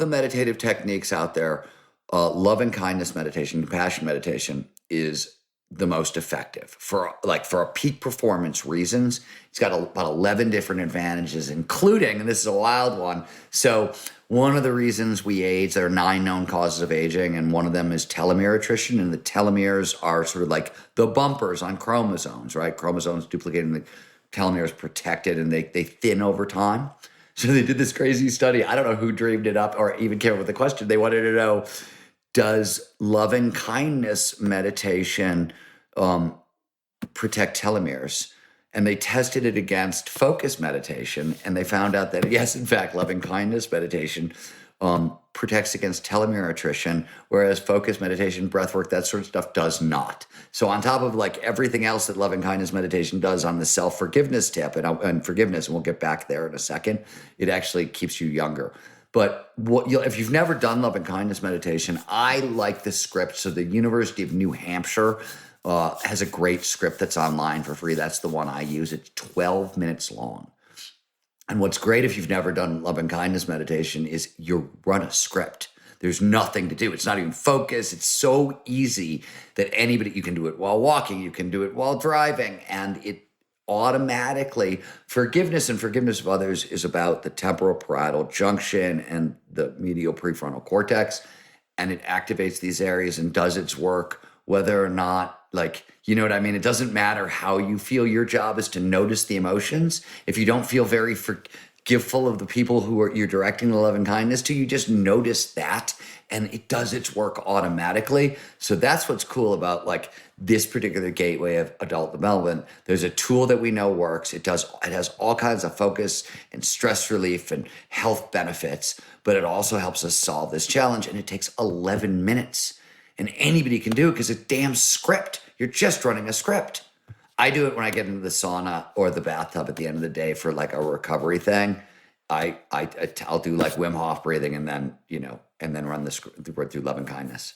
meditative techniques out there, loving kindness meditation, compassion meditation is the most effective for peak performance reasons. It's got about 11 different advantages, including, and this is a wild one. So one of the reasons we age, there are 9 known causes of aging, and one of them is telomere attrition. And the telomeres are sort of like the bumpers on chromosomes, right? Chromosomes duplicating, the telomeres protected, and they thin over time. So they did this crazy study. I don't know who dreamed it up or even came up with the question. They wanted to know, does loving kindness meditation protect telomeres? And they tested it against focus meditation, and they found out that yes, in fact, loving kindness meditation protects against telomere attrition, whereas focus meditation, breath work, that sort of stuff does not. So on top of like everything else that loving kindness meditation does on the self-forgiveness tip and forgiveness, and we'll get back there in a second, it actually keeps you younger. But if you've never done loving kindness meditation, I like the script. So the University of New Hampshire has a great script that's online for free. That's the one I use. It's 12 minutes long. And what's great if you've never done loving kindness meditation is you run a script. There's nothing to do. It's not even focus. It's so easy that you can do it while walking, you can do it while driving, and it automatically, forgiveness and forgiveness of others is about the temporal parietal junction and the medial prefrontal cortex, and it activates these areas and does its work whether or not, like, you know what I mean? It doesn't matter how you feel. Your job is to notice the emotions. If you don't feel very forgiveful of the people you're directing the love and kindness to, you just notice that, and it does its work automatically. So that's what's cool about like this particular gateway of adult development. There's a tool that we know works. It has all kinds of focus and stress relief and health benefits, but it also helps us solve this challenge. And it takes 11 minutes. And anybody can do it because it's a damn script. You're just running a script. I do it when I get into the sauna or the bathtub at the end of the day for like a recovery thing. I'll do like Wim Hof breathing and then run the script through love and kindness.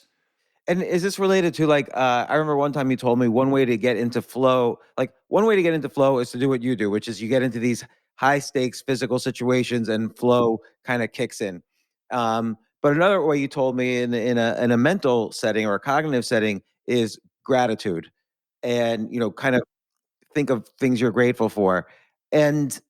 And is this related to like, I remember one time you told me one way to get into flow is to do what you do, which is you get into these high stakes physical situations and flow kind of kicks in. But another way you told me in a mental setting or a cognitive setting is gratitude, and kind of think of things you're grateful for. And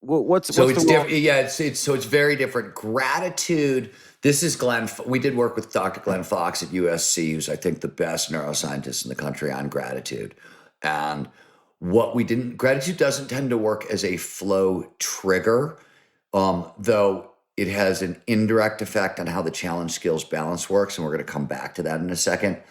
what's So the it's role? different. Yeah, it's very different. Gratitude. This is Glenn. We did work with Dr. Glenn Fox at USC, who's I think the best neuroscientist in the country on gratitude. And gratitude doesn't tend to work as a flow trigger, though it has an indirect effect on how the challenge skills balance works, and we're going to come back to that in a second.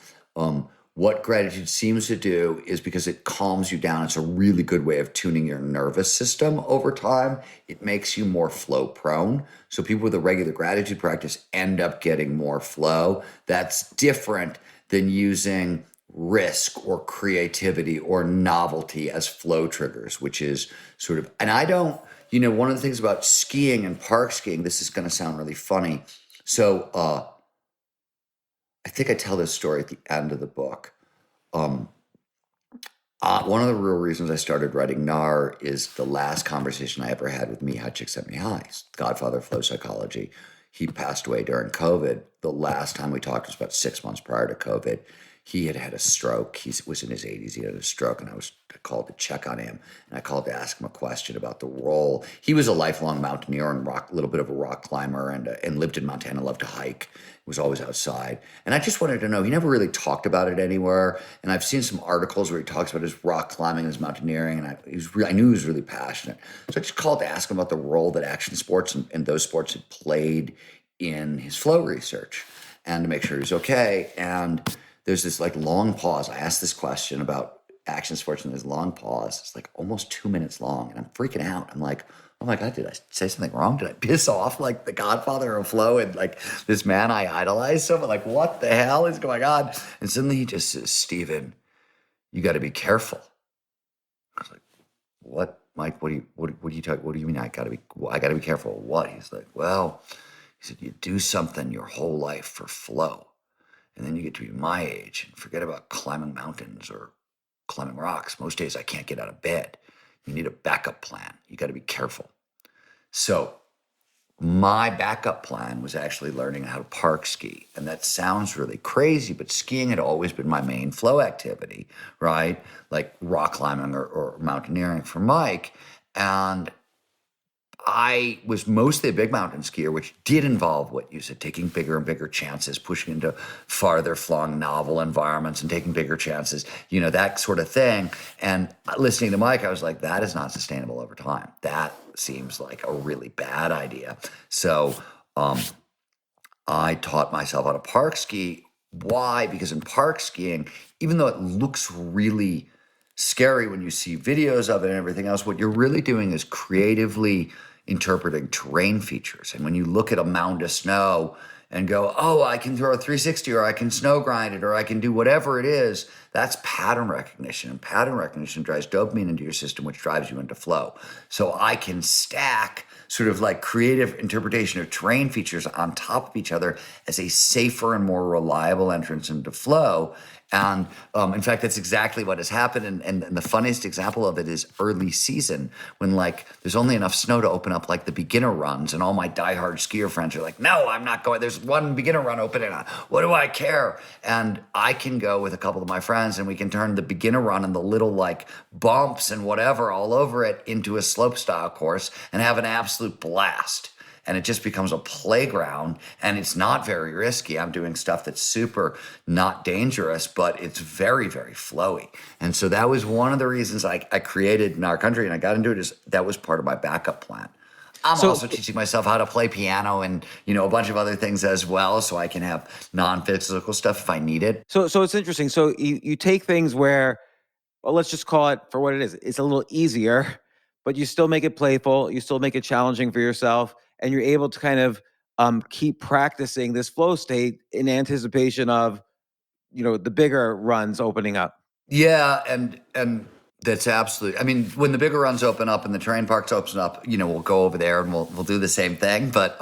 What gratitude seems to do is because it calms you down, it's a really good way of tuning your nervous system over time. It makes you more flow prone. So people with a regular gratitude practice end up getting more flow. That's different than using risk or creativity or novelty as flow triggers, which is sort of, and I don't, one of the things about skiing and park skiing, this is going to sound really funny. So I think I tell this story at the end of the book. One of the real reasons I started writing Gnar is the last conversation I ever had with Mihai Csikszentmihalyi, Godfather of Flow Psychology. He passed away during COVID. The last time we talked was about 6 months prior to COVID. He had had a stroke. He was in his 80s. He had a stroke, and I called to check on him, and I called to ask him a question about the role. He was a lifelong mountaineer and a little bit of a rock climber, and lived in Montana, loved to hike, was always outside. And I just wanted to know, he never really talked about it anywhere, and I've seen some articles where he talks about his rock climbing, his mountaineering, and I knew he was really passionate. So I just called to ask him about the role that action sports and those sports had played in his flow research, and to make sure he was okay. And there's this like long pause. I asked this question about action sports, and there's a long pause. It's like almost 2 minutes long, and I'm freaking out. I'm like, oh my God, did I say something wrong? Did I piss off like the Godfather of Flow and like this man I idolize? So I'm like, what the hell is going on? And suddenly he just says, Stephen, you got to be careful. I was like, what, Mike? What do you mean I got to be careful of what? He's like, well, he said, you do something your whole life for flow, and then you get to be my age and forget about climbing mountains or climbing rocks. Most days I can't get out of bed. You need a backup plan. You got to be careful. So my backup plan was actually learning how to park ski. And that sounds really crazy, but skiing had always been my main flow activity, right? Like rock climbing or mountaineering for Mike. And I was mostly a big mountain skier, which did involve what you said, taking bigger and bigger chances, pushing into farther flung novel environments and taking bigger chances, that sort of thing. And listening to Mike, I was like, that is not sustainable over time. That seems like a really bad idea. So I taught myself how to park ski. Why? Because in park skiing, even though it looks really scary when you see videos of it and everything else, what you're really doing is creatively interpreting terrain features. And when you look at a mound of snow and go, oh, I can throw a 360 or I can snow grind it or I can do whatever it is, that's pattern recognition. And pattern recognition drives dopamine into your system, which drives you into flow. So I can stack sort of like creative interpretation of terrain features on top of each other as a safer and more reliable entrance into flow. And in fact, that's exactly what has happened. And the funniest example of it is early season when like there's only enough snow to open up like the beginner runs. And all my diehard skier friends are like, no, I'm not going. There's one beginner run open and what do I care? And I can go with a couple of my friends and we can turn the beginner run and the little like bumps and whatever all over it into a slope style course and have an absolute blast. And it just becomes a playground and it's not very risky. I'm doing stuff that's super not dangerous, but it's very, very flowy. And so that was one of the reasons I created Gnar Country and I got into it is that was part of my backup plan. I'm also teaching myself how to play piano and, a bunch of other things as well. So I can have non-physical stuff if I need it. So it's interesting. So you take things where, well, let's just call it for what it is. It's a little easier, but you still make it playful. You still make it challenging for yourself. And you're able to kind of keep practicing this flow state in anticipation of, the bigger runs opening up. Yeah, and that's absolutely. I mean, when the bigger runs open up and the terrain parks open up, we'll go over there and we'll do the same thing. But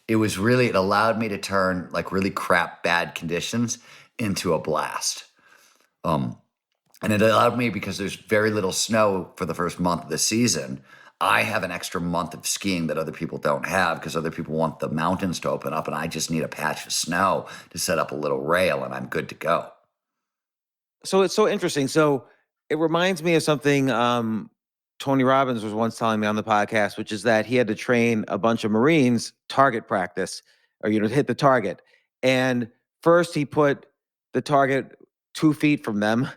it allowed me to turn like really crap bad conditions into a blast. And it allowed me because there's very little snow for the first month of the season. I have an extra month of skiing that other people don't have because other people want the mountains to open up and I just need a patch of snow to set up a little rail and I'm good to go. So it's so interesting. So it reminds me of something Tony Robbins was once telling me on the podcast, which is that he had to train a bunch of Marines target practice or, hit the target. And first he put the target 2 feet from them.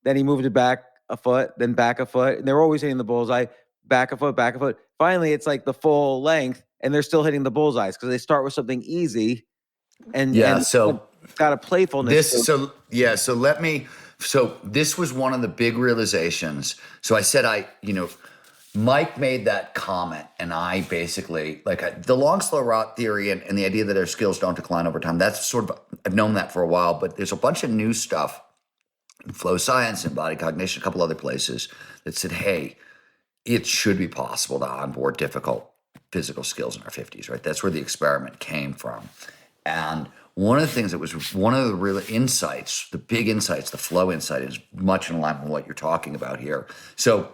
Then he moved it back a foot, then back a foot. And they're always hitting the bullseye. Back a foot, back a foot. Finally, it's like the full length, and they're still hitting the bullseyes because they start with something easy, and so got a playfulness. So this was one of the big realizations. So I said, Mike made that comment, and I basically the long slow rot theory and the idea that our skills don't decline over time. That's sort of I've known that for a while, but there's a bunch of new stuff in flow science and body cognition, a couple other places that said, hey. It should be possible to onboard difficult physical skills in our 50s, right? That's where the experiment came from. And one of the things that was one of the real insights, the big insights, the flow insight is much in line with what you're talking about here. So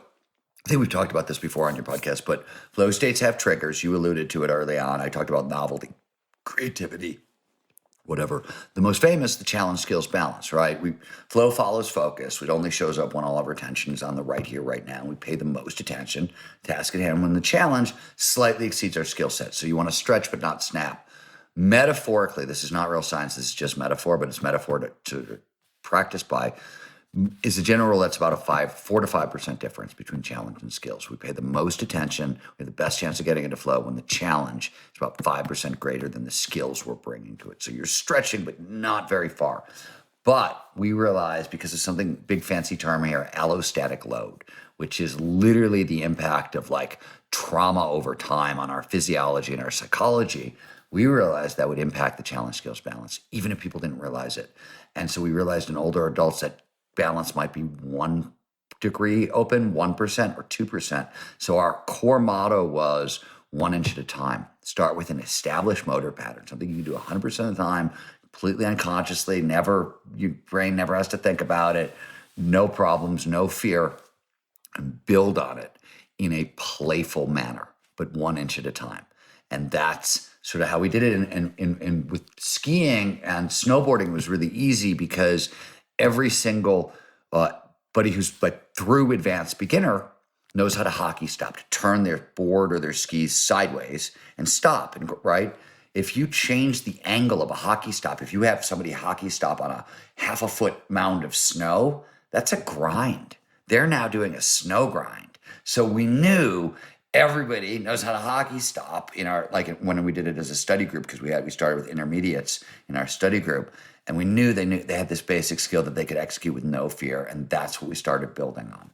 I think we've talked about this before on your podcast, but flow states have triggers. You alluded to it early on. I talked about novelty, creativity, whatever. The most famous, the challenge skills balance, right? Flow follows focus. It only shows up when all of our attention is on the right here, right now. We pay the most attention, task at hand, when the challenge slightly exceeds our skill set. So you want to stretch but not snap. Metaphorically, this is not real science. This is just metaphor, but it's metaphor to practice by. Is a general rule that's about a 4 to 5% difference between challenge and skills. We pay the most attention, we have the best chance of getting into flow when the challenge is about 5% greater than the skills we're bringing to it. So you're stretching, but not very far. But we realize because of something big fancy term here, allostatic load, which is literally the impact of like trauma over time on our physiology and our psychology, we realized that would impact the challenge skills balance, even if people didn't realize it. And so we realized in older adults that balance might be 1 degree open, 1% or 2%. So our core motto was 1 inch at a time. Start with an established motor pattern, something you can do 100% of the time, completely unconsciously, your brain never has to think about it, no problems, no fear, and build on it in a playful manner, but 1 inch at a time. And that's sort of how we did it. And with skiing and snowboarding was really easy because every single buddy who's like through advanced beginner knows how to hockey stop, to turn their board or their skis sideways and stop. And right, if you change the angle of a hockey stop, if you have somebody hockey stop on a half a foot mound of snow, that's a grind. They're now doing a snow grind. So we knew everybody knows how to hockey stop in our, like when we did it as a study group, because we started with intermediates in our study group, and we knew they had this basic skill that they could execute with no fear, and that's what we started building on.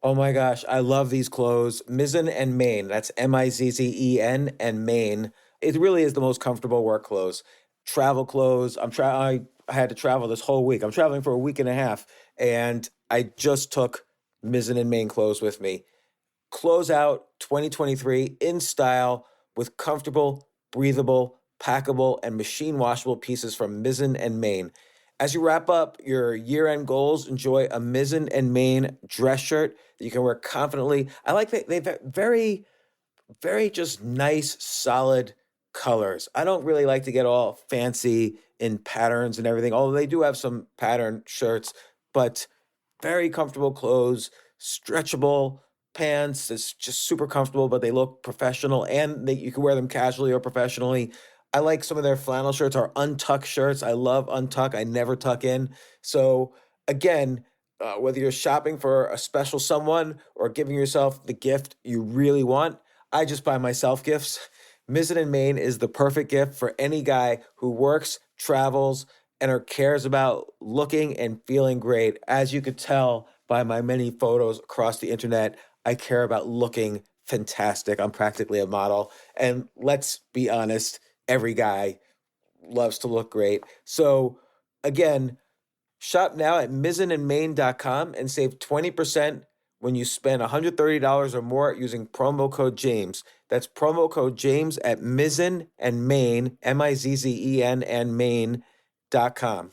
Oh my gosh, I love these clothes. Mizzen and Main. That's Mizzen and Main. It really is the most comfortable work clothes. Travel clothes. I had to travel this whole week. I'm traveling for a week and a half, and I just took Mizzen and Main clothes with me. Close out 2023 in style with comfortable, breathable, packable, and machine washable pieces from Mizzen and Main. As you wrap up your year-end goals, enjoy a Mizzen and Main dress shirt that you can wear confidently. I like that they've very, very just nice, solid colors. I don't really like to get all fancy in patterns and everything, although they do have some pattern shirts, but very comfortable clothes, stretchable pants. It's just super comfortable, but they look professional, and you can wear them casually or professionally. I like some of their flannel shirts or untuck shirts. I love untuck. I never tuck in. So again, whether you're shopping for a special someone or giving yourself the gift you really want, I just buy myself gifts. Mizzen and Main is the perfect gift for any guy who works, travels, and or cares about looking and feeling great. As you could tell by my many photos across the internet, I care about looking fantastic. I'm practically a model. And let's be honest, every guy loves to look great. So again, shop now at mizzenandmain.com and save 20% when you spend $130 or more using promo code James. That's promo code James at Mizzen and Main, Mizzen and Main.com.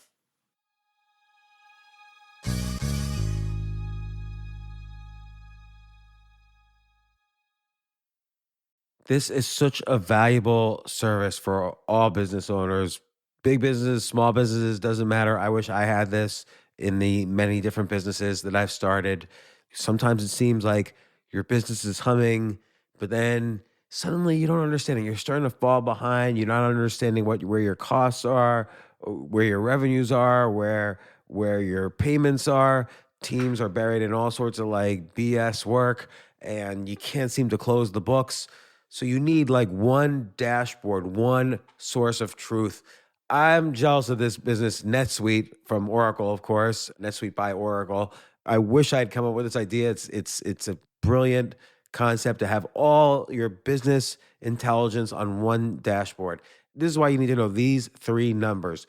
This is such a valuable service for all business owners, big businesses, small businesses, doesn't matter. I wish I had this in the many different businesses that I've started. Sometimes it seems like your business is humming, but then suddenly you don't understand it. You're starting to fall behind. You're not understanding where your costs are, where your revenues are, where your payments are. Teams are buried in all sorts of like BS work, and you can't seem to close the books. So you need like one dashboard, one source of truth. I'm jealous of this business, NetSuite from Oracle, of course, NetSuite by Oracle. I wish I'd come up with this idea. It's a brilliant concept to have all your business intelligence on one dashboard. This is why you need to know these three numbers: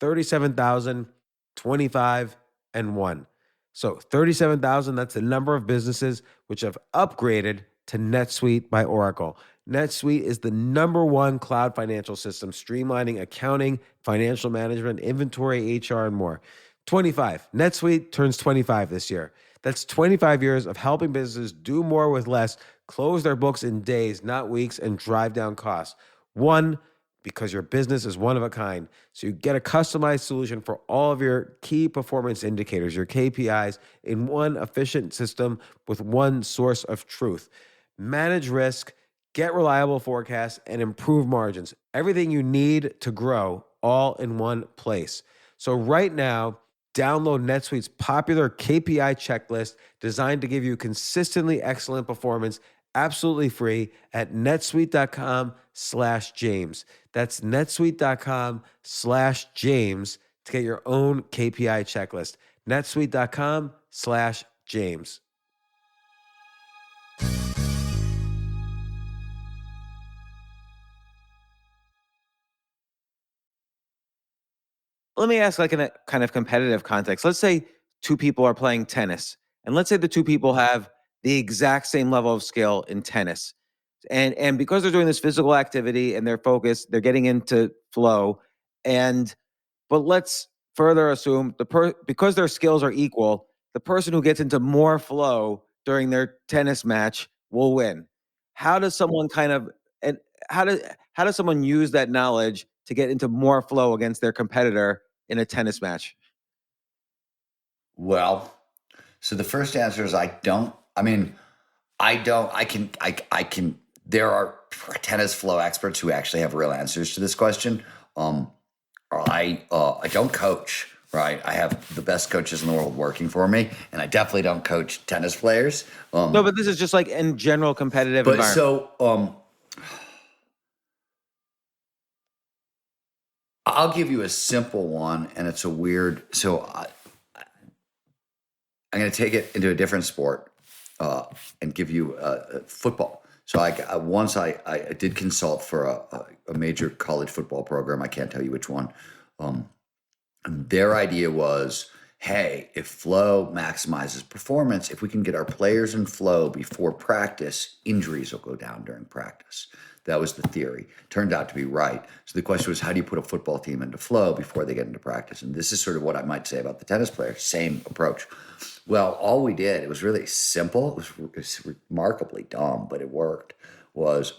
37,000, 25, and 1. So 37,000, that's the number of businesses which have upgraded to NetSuite by Oracle. NetSuite is the #1 cloud financial system, streamlining accounting, financial management, inventory, HR, and more. 25. NetSuite turns 25 this year. That's 25 years of helping businesses do more with less, close their books in days, not weeks, and drive down costs. 1, because your business is one of a kind. So you get a customized solution for all of your key performance indicators, your KPIs, in one efficient system with one source of truth. Manage risk, get reliable forecasts, and improve margins. Everything you need to grow all in one place. So right now, download NetSuite's popular KPI checklist designed to give you consistently excellent performance absolutely free at netsuite.com/James. That's netsuite.com/James to get your own KPI checklist. netsuite.com/James. Let me ask, like in a kind of competitive context, let's say two people are playing tennis, and let's say the two people have the exact same level of skill in tennis. And because they're doing this physical activity and they're focused, they're getting into flow. But let's further assume because their skills are equal, the person who gets into more flow during their tennis match will win. How does someone and how does someone use that knowledge to get into more flow against their competitor in a tennis match? Well, so the first answer is I don't. I mean, I don't. I can. There are tennis flow experts who actually have real answers to this question. I don't coach. Right, I have the best coaches in the world working for me, and I definitely don't coach tennis players. No, but this is just like in general competitive But environment. so, I'll give you a simple one, and it's a weird. So I'm going to take it into a different sport and give you football. So once I did consult for a major college football program. I can't tell you which one. And their idea was, hey, if flow maximizes performance, if we can get our players in flow before practice, injuries will go down during practice. That was the theory. Turned out to be right. So the question was, how do you put a football team into flow before they get into practice? And this is sort of what I might say about the tennis player. Same approach. Well, all we did, it was really simple. It was remarkably dumb, but it worked, was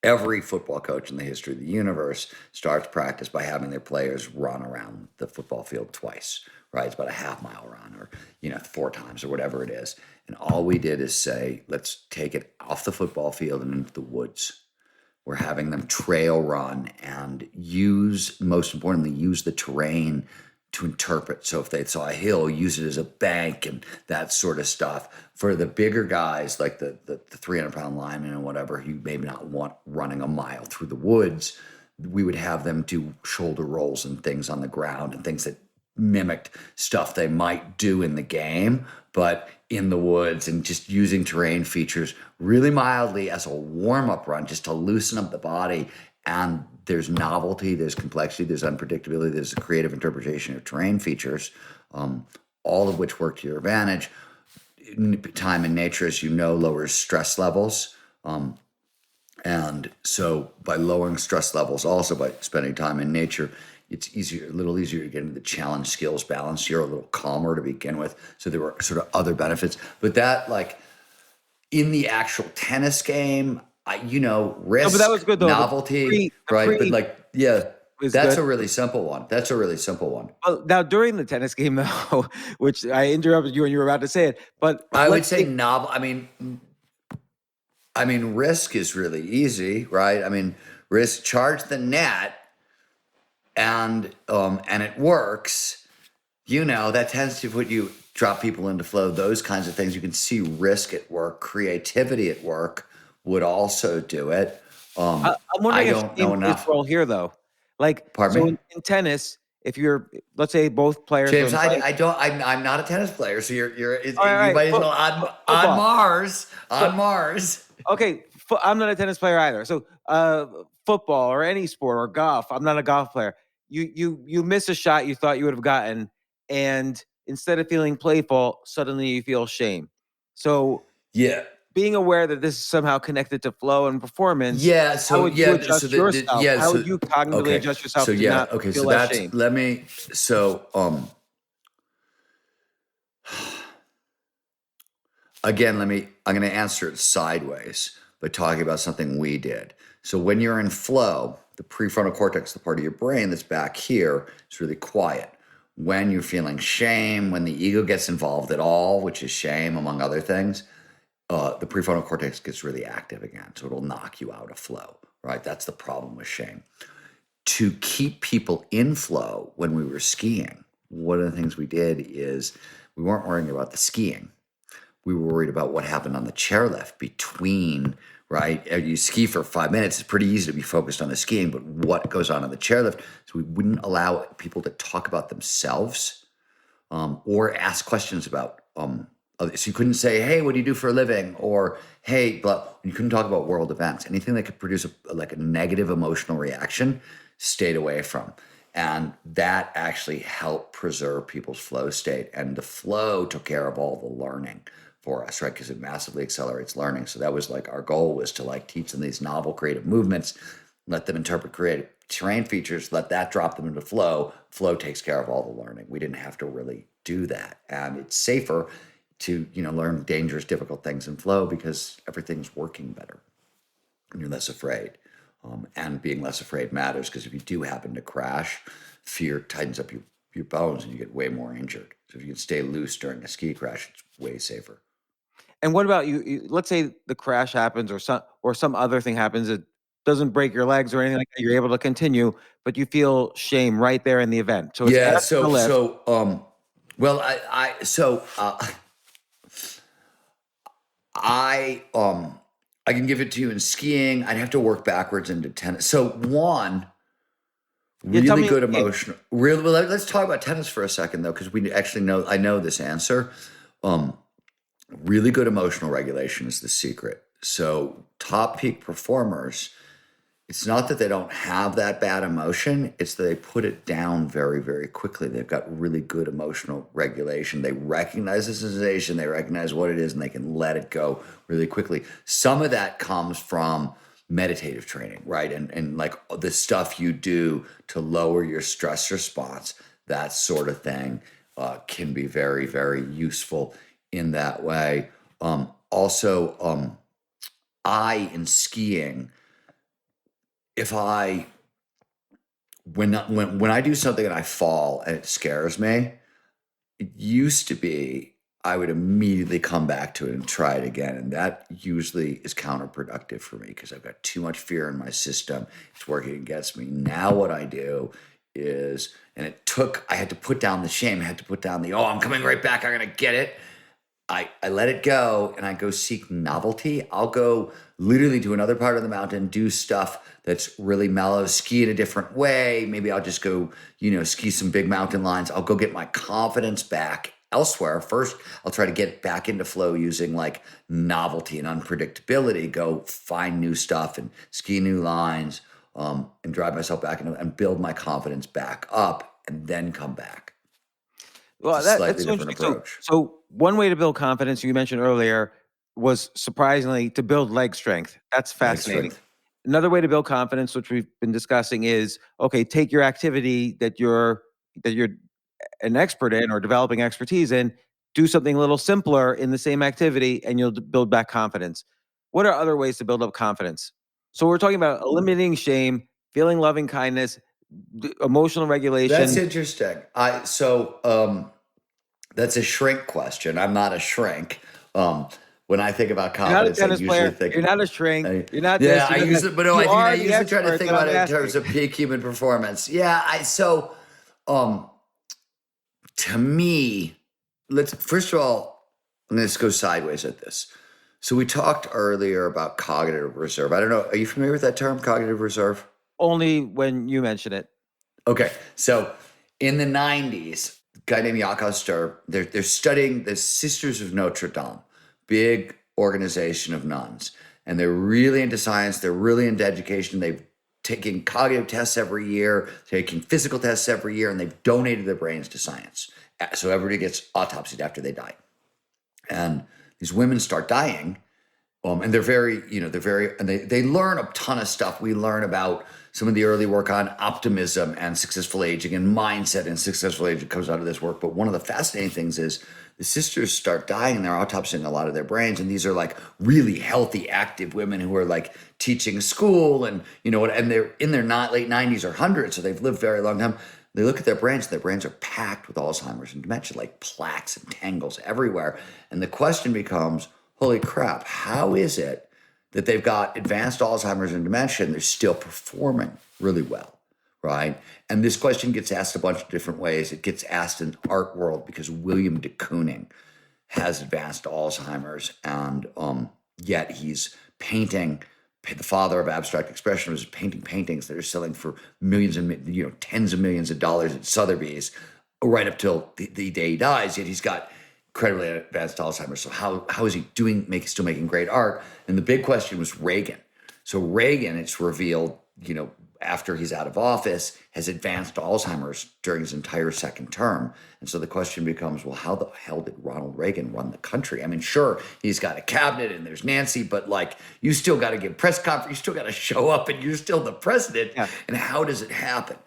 every football coach in the history of the universe starts practice by having their players run around the football field twice, right? It's about a half-mile run or, 4 times or whatever it is. And all we did is say, let's take it off the football field and into the woods. We're having them trail run and most importantly, use the terrain to interpret. So if they saw a hill, use it as a bank and that sort of stuff. For the bigger guys, like the 300-pound lineman and whatever, who maybe not want running a mile through the woods, we would have them do shoulder rolls and things on the ground and things that mimicked stuff they might do in the game, but in the woods, and just using terrain features really mildly as a warm-up run just to loosen up the body. And there's novelty, there's complexity, there's unpredictability, there's a creative interpretation of terrain features, all of which work to your advantage. Time in nature, as you know, lowers stress levels. And so by lowering stress levels, also by spending time in nature, it's a little easier to get into the challenge skills balance. You're a little calmer to begin with. So there were sort of other benefits. But that, like, in the actual tennis game, risk, No, but that was good though. novelty, right? But that's a really simple one. That's a really simple one. Well, now during the tennis game though, which I interrupted you when you were about to say it, but I would say novel. I mean, risk is really easy, right? I mean, risk, charge the net, and it works. That tends to drop people into flow. Those kinds of things. You can see risk at work, creativity at work would also do it. I'm wondering if shame plays a role here though. Like, Pardon me? In tennis, if you're, let's say both players. James, I'm not a tennis player, so you right, might as well on Mars. On Mars. Okay, I'm not a tennis player either. So football or any sport or golf, I'm not a golf player. You miss a shot you thought you would have gotten, and instead of feeling playful, suddenly you feel shame. So yeah, being aware that this is somehow connected to flow and performance. Yeah. So how would you adjust yourself? How so, would you cognitively adjust yourself? So to yeah. not Okay. feel So less that's shame? Again, I'm going to answer it sideways by talking about something we did. So when you're in flow, the prefrontal cortex, the part of your brain that's back here, is really quiet. When you're feeling shame, when the ego gets involved at all, which is shame, among other things, the prefrontal cortex gets really active again. So it'll knock you out of flow, right? That's the problem with shame. To keep people in flow when we were skiing, one of the things we did is we weren't worrying about the skiing. We were worried about what happened on the chairlift between, right? You ski for 5 minutes. It's pretty easy to be focused on the skiing, but what goes on the chairlift? So we wouldn't allow people to talk about themselves or ask questions about so you couldn't say, hey, what do you do for a living? Or, hey, but you couldn't talk about world events. Anything that could produce a negative emotional reaction, stayed away from. And that actually helped preserve people's flow state. And the flow took care of all the learning. for us, right? Because it massively accelerates learning. So that was like our goal, was to like teach them these novel creative movements, let them interpret creative terrain features, let that drop them into flow. Flow takes care of all the learning. We didn't have to really do that. And it's safer to, learn dangerous, difficult things in flow because everything's working better and you're less afraid. And being less afraid matters, because if you do happen to crash, fear tightens up your bones and you get way more injured. So if you can stay loose during a ski crash, it's way safer. And what about let's say the crash happens or some other thing happens that doesn't break your legs or anything like that. You're able to continue, but you feel shame right there in the event. So it's Yeah. after the lift. Well, I can give it to you in skiing. I'd have to work backwards into tennis. So one, really good emotional. Well, let's talk about tennis for a second, though, because we actually I know this answer. Really good emotional regulation is the secret. So top peak performers, it's not that they don't have that bad emotion, it's that they put it down very, very quickly. They've got really good emotional regulation. They recognize the sensation, they recognize what it is, and they can let it go really quickly. Some of that comes from meditative training, right? And like the stuff you do to lower your stress response, that sort of thing can be very, very useful in that way. In skiing, when I do something and I fall and it scares me, it used to be I would immediately come back to it and try it again. And that usually is counterproductive for me because I've got too much fear in my system. It's working against me. Now what I do is, I had to put down the shame. I had to put down I'm coming right back. I'm going to get it. I let it go and I go seek novelty. I'll go literally to another part of the mountain, do stuff that's really mellow, ski in a different way. Maybe I'll just go, ski some big mountain lines. I'll go get my confidence back elsewhere. First, I'll try to get back into flow using like novelty and unpredictability, go find new stuff and ski new lines, and drive myself back and build my confidence back up and then come back. Well, that's so different interesting. approach. So one way to build confidence you mentioned earlier was surprisingly to build leg strength. That's fascinating. strength. Another way to build confidence, which we've been discussing, is take your activity that you're an expert in or developing expertise in, do something a little simpler in the same activity, and you'll build back confidence. What are other ways to build up confidence? So we're talking about eliminating shame, feeling loving kindness, emotional regulation. That's interesting. That's a shrink question. I'm not a shrink. When I think about confidence, You're not a tennis player. You're not a shrink. You're not this. I usually try to think about it in terms of peak human performance. Yeah. To me, first of all, let's go sideways at this. So we talked earlier about cognitive reserve. I don't know. Are you familiar with that term, cognitive reserve? Only when you mention it. Okay. So in the 90s, a guy named Jacques Sturm, they're studying the Sisters of Notre Dame, big organization of nuns. And they're really into science. They're really into education. They've taken cognitive tests every year, taking physical tests every year, and they've donated their brains to science. So everybody gets autopsied after they die. And these women start dying. And they're very, and they learn a ton of stuff. We learn about some of the early work on optimism and successful aging and mindset and successful aging comes out of this work. But one of the fascinating things is the sisters start dying and they're autopsying a lot of their brains. And these are like really healthy, active women who are like teaching school and, and they're in their late 90s or 100s. So they've lived a very long time. They look at their brains are packed with Alzheimer's and dementia, like plaques and tangles everywhere. And the question becomes, holy crap, how is it that they've got advanced Alzheimer's and dementia and they're still performing really well, right? And this question gets asked a bunch of different ways. It gets asked in the art world because William de Kooning has advanced Alzheimer's and yet he's painting. The father of abstract expression was painting paintings that are selling for millions and tens of millions of dollars at Sotheby's right up till the day he dies. Yet he's got incredibly advanced Alzheimer's. So how is he still making great art? And the big question was Reagan. So Reagan, it's revealed, after he's out of office, has advanced Alzheimer's during his entire second term. And so the question becomes, well, how the hell did Ronald Reagan run the country? I mean, sure, he's got a cabinet and there's Nancy, but like, you still got to give press conference, you still got to show up, and you're still the president. Yeah. And how does it happen?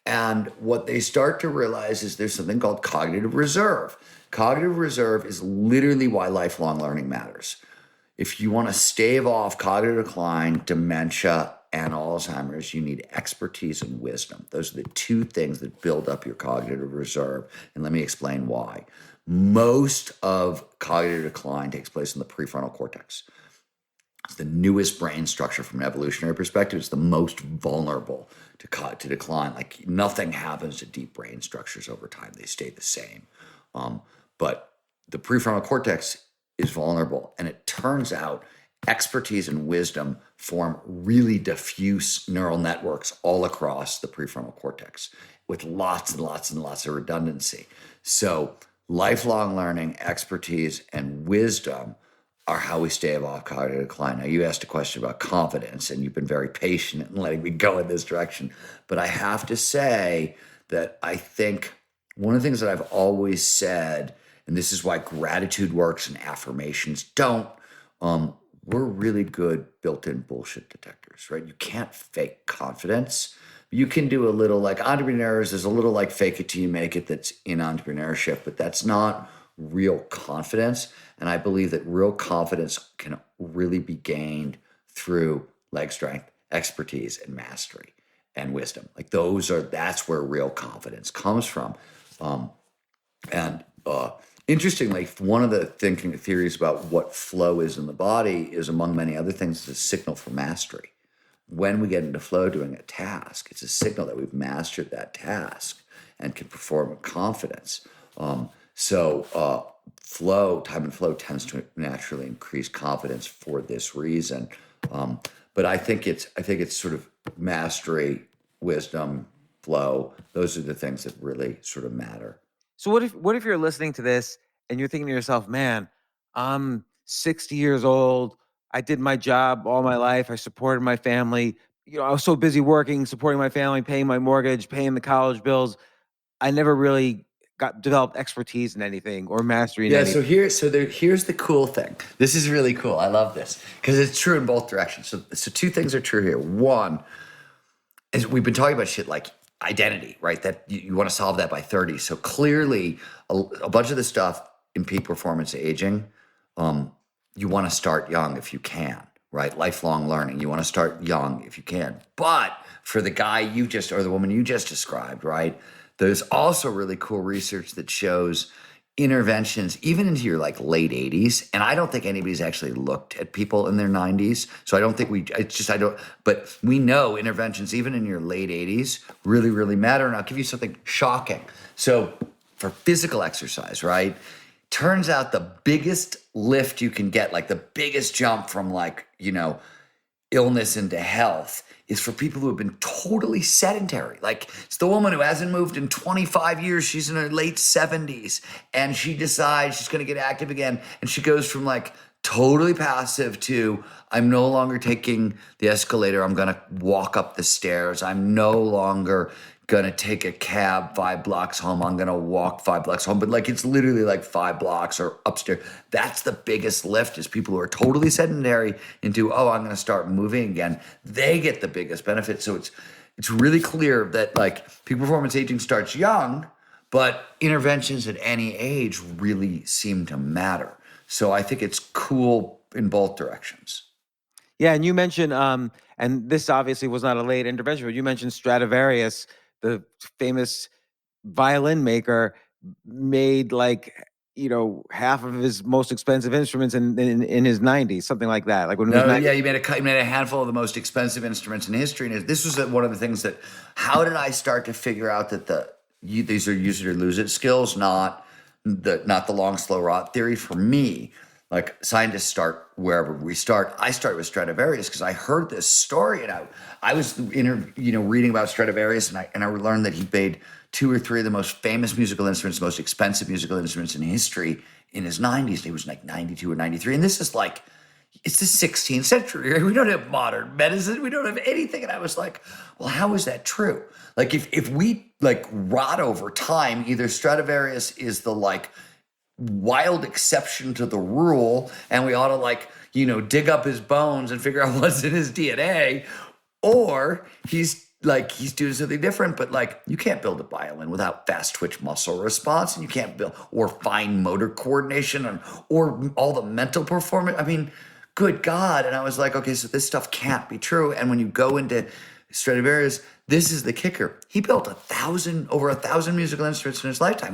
And what they start to realize is there's something called cognitive reserve. Cognitive reserve is literally why lifelong learning matters. If you want to stave off cognitive decline, dementia, and Alzheimer's, you need expertise and wisdom. Those are the two things that build up your cognitive reserve. And let me explain why. Most of cognitive decline takes place in the prefrontal cortex. It's the newest brain structure from an evolutionary perspective. It's the most vulnerable to decline. Like, nothing happens to deep brain structures over time. They stay the same. But the prefrontal cortex is vulnerable. And it turns out expertise and wisdom form really diffuse neural networks all across the prefrontal cortex with lots and lots and lots of redundancy. So lifelong learning, expertise, and wisdom are how we stave off cognitive decline. Now, you asked a question about confidence, and you've been very patient in letting me go in this direction. But I have to say that I think one of the things that I've always said, and this is why gratitude works and affirmations don't, we're really good built-in bullshit detectors, right? You can't fake confidence. You can do a little, like entrepreneurs, there's a little like fake it till you make it that's in entrepreneurship, but that's not real confidence. And I believe that real confidence can really be gained through leg strength, expertise, and mastery and wisdom. Like that's where real confidence comes from. Interestingly, one of the thinking theories about what flow is in the body is, among many other things, a signal for mastery. When we get into flow doing a task, it's a signal that we've mastered that task and can perform with confidence. Flow, time and flow tends to naturally increase confidence for this reason. But I think it's sort of mastery, wisdom, flow. Those are the things that really sort of matter. So what if you're listening to this and you're thinking to yourself, man, I'm 60 years old. I did my job all my life. I supported my family. I was so busy working, supporting my family, paying my mortgage, paying the college bills. I never really developed expertise in anything or mastery in anything. Here's the cool thing. This is really cool. I love this because it's true in both directions. So two things are true here. One is we've been talking about shit like identity, right? That you want to solve that by 30. So clearly a bunch of the stuff in peak performance aging, you want to start young if you can, right? Lifelong learning. You want to start young if you can. But for the guy or the woman you just described, right? There's also really cool research that shows interventions even into your like late 80s. And I don't think anybody's actually looked at people in their 90s. So I don't think but we know interventions even in your late 80s really, really matter. And I'll give you something shocking. So for physical exercise, right? Turns out the biggest lift you can get, like the biggest jump from illness into health, is for people who have been totally sedentary. Like, it's the woman who hasn't moved in 25 years. She's in her late 70s and she decides she's going to get active again. And she goes from like totally passive to, I'm no longer taking the escalator. I'm going to walk up the stairs. I'm no longer going to take a cab 5 blocks home. I'm going to walk 5 blocks home. But like, it's literally like 5 blocks or upstairs. That's the biggest lift, is people who are totally sedentary into, I'm going to start moving again. They get the biggest benefit. So it's really clear that like peak performance aging starts young, but interventions at any age really seem to matter. So I think it's cool in both directions. Yeah. And you mentioned, and this obviously was not a late intervention, but you mentioned Stradivarius, the famous violin maker, made half of his most expensive instruments in his 90s, something like that. Like when he made a handful of the most expensive instruments in history. And this was one of the things that, how did I start to figure out that these are use it or lose it skills, not the long, slow rot theory. For me, like, scientists start wherever we start. I started with Stradivarius because I heard this story, and I was reading about Stradivarius, and I learned that he made 2 or 3 of the most famous musical instruments, most expensive musical instruments in history in his 90s. He was like 92 or 93, and this is like, it's the 16th century. We don't have modern medicine. We don't have anything. And I was like, well, how is that true? Like if we like rot over time, either Stradivarius is the like wild exception to the rule, and we ought to like, dig up his bones and figure out what's in his DNA, or he's doing something different. But like, you can't build a violin without fast twitch muscle response, and you can't build or fine motor coordination or all the mental performance. I mean, good God. And I was like, okay, so this stuff can't be true. And when you go into Stradivarius, this is the kicker. He built over 1,000 musical instruments in his lifetime.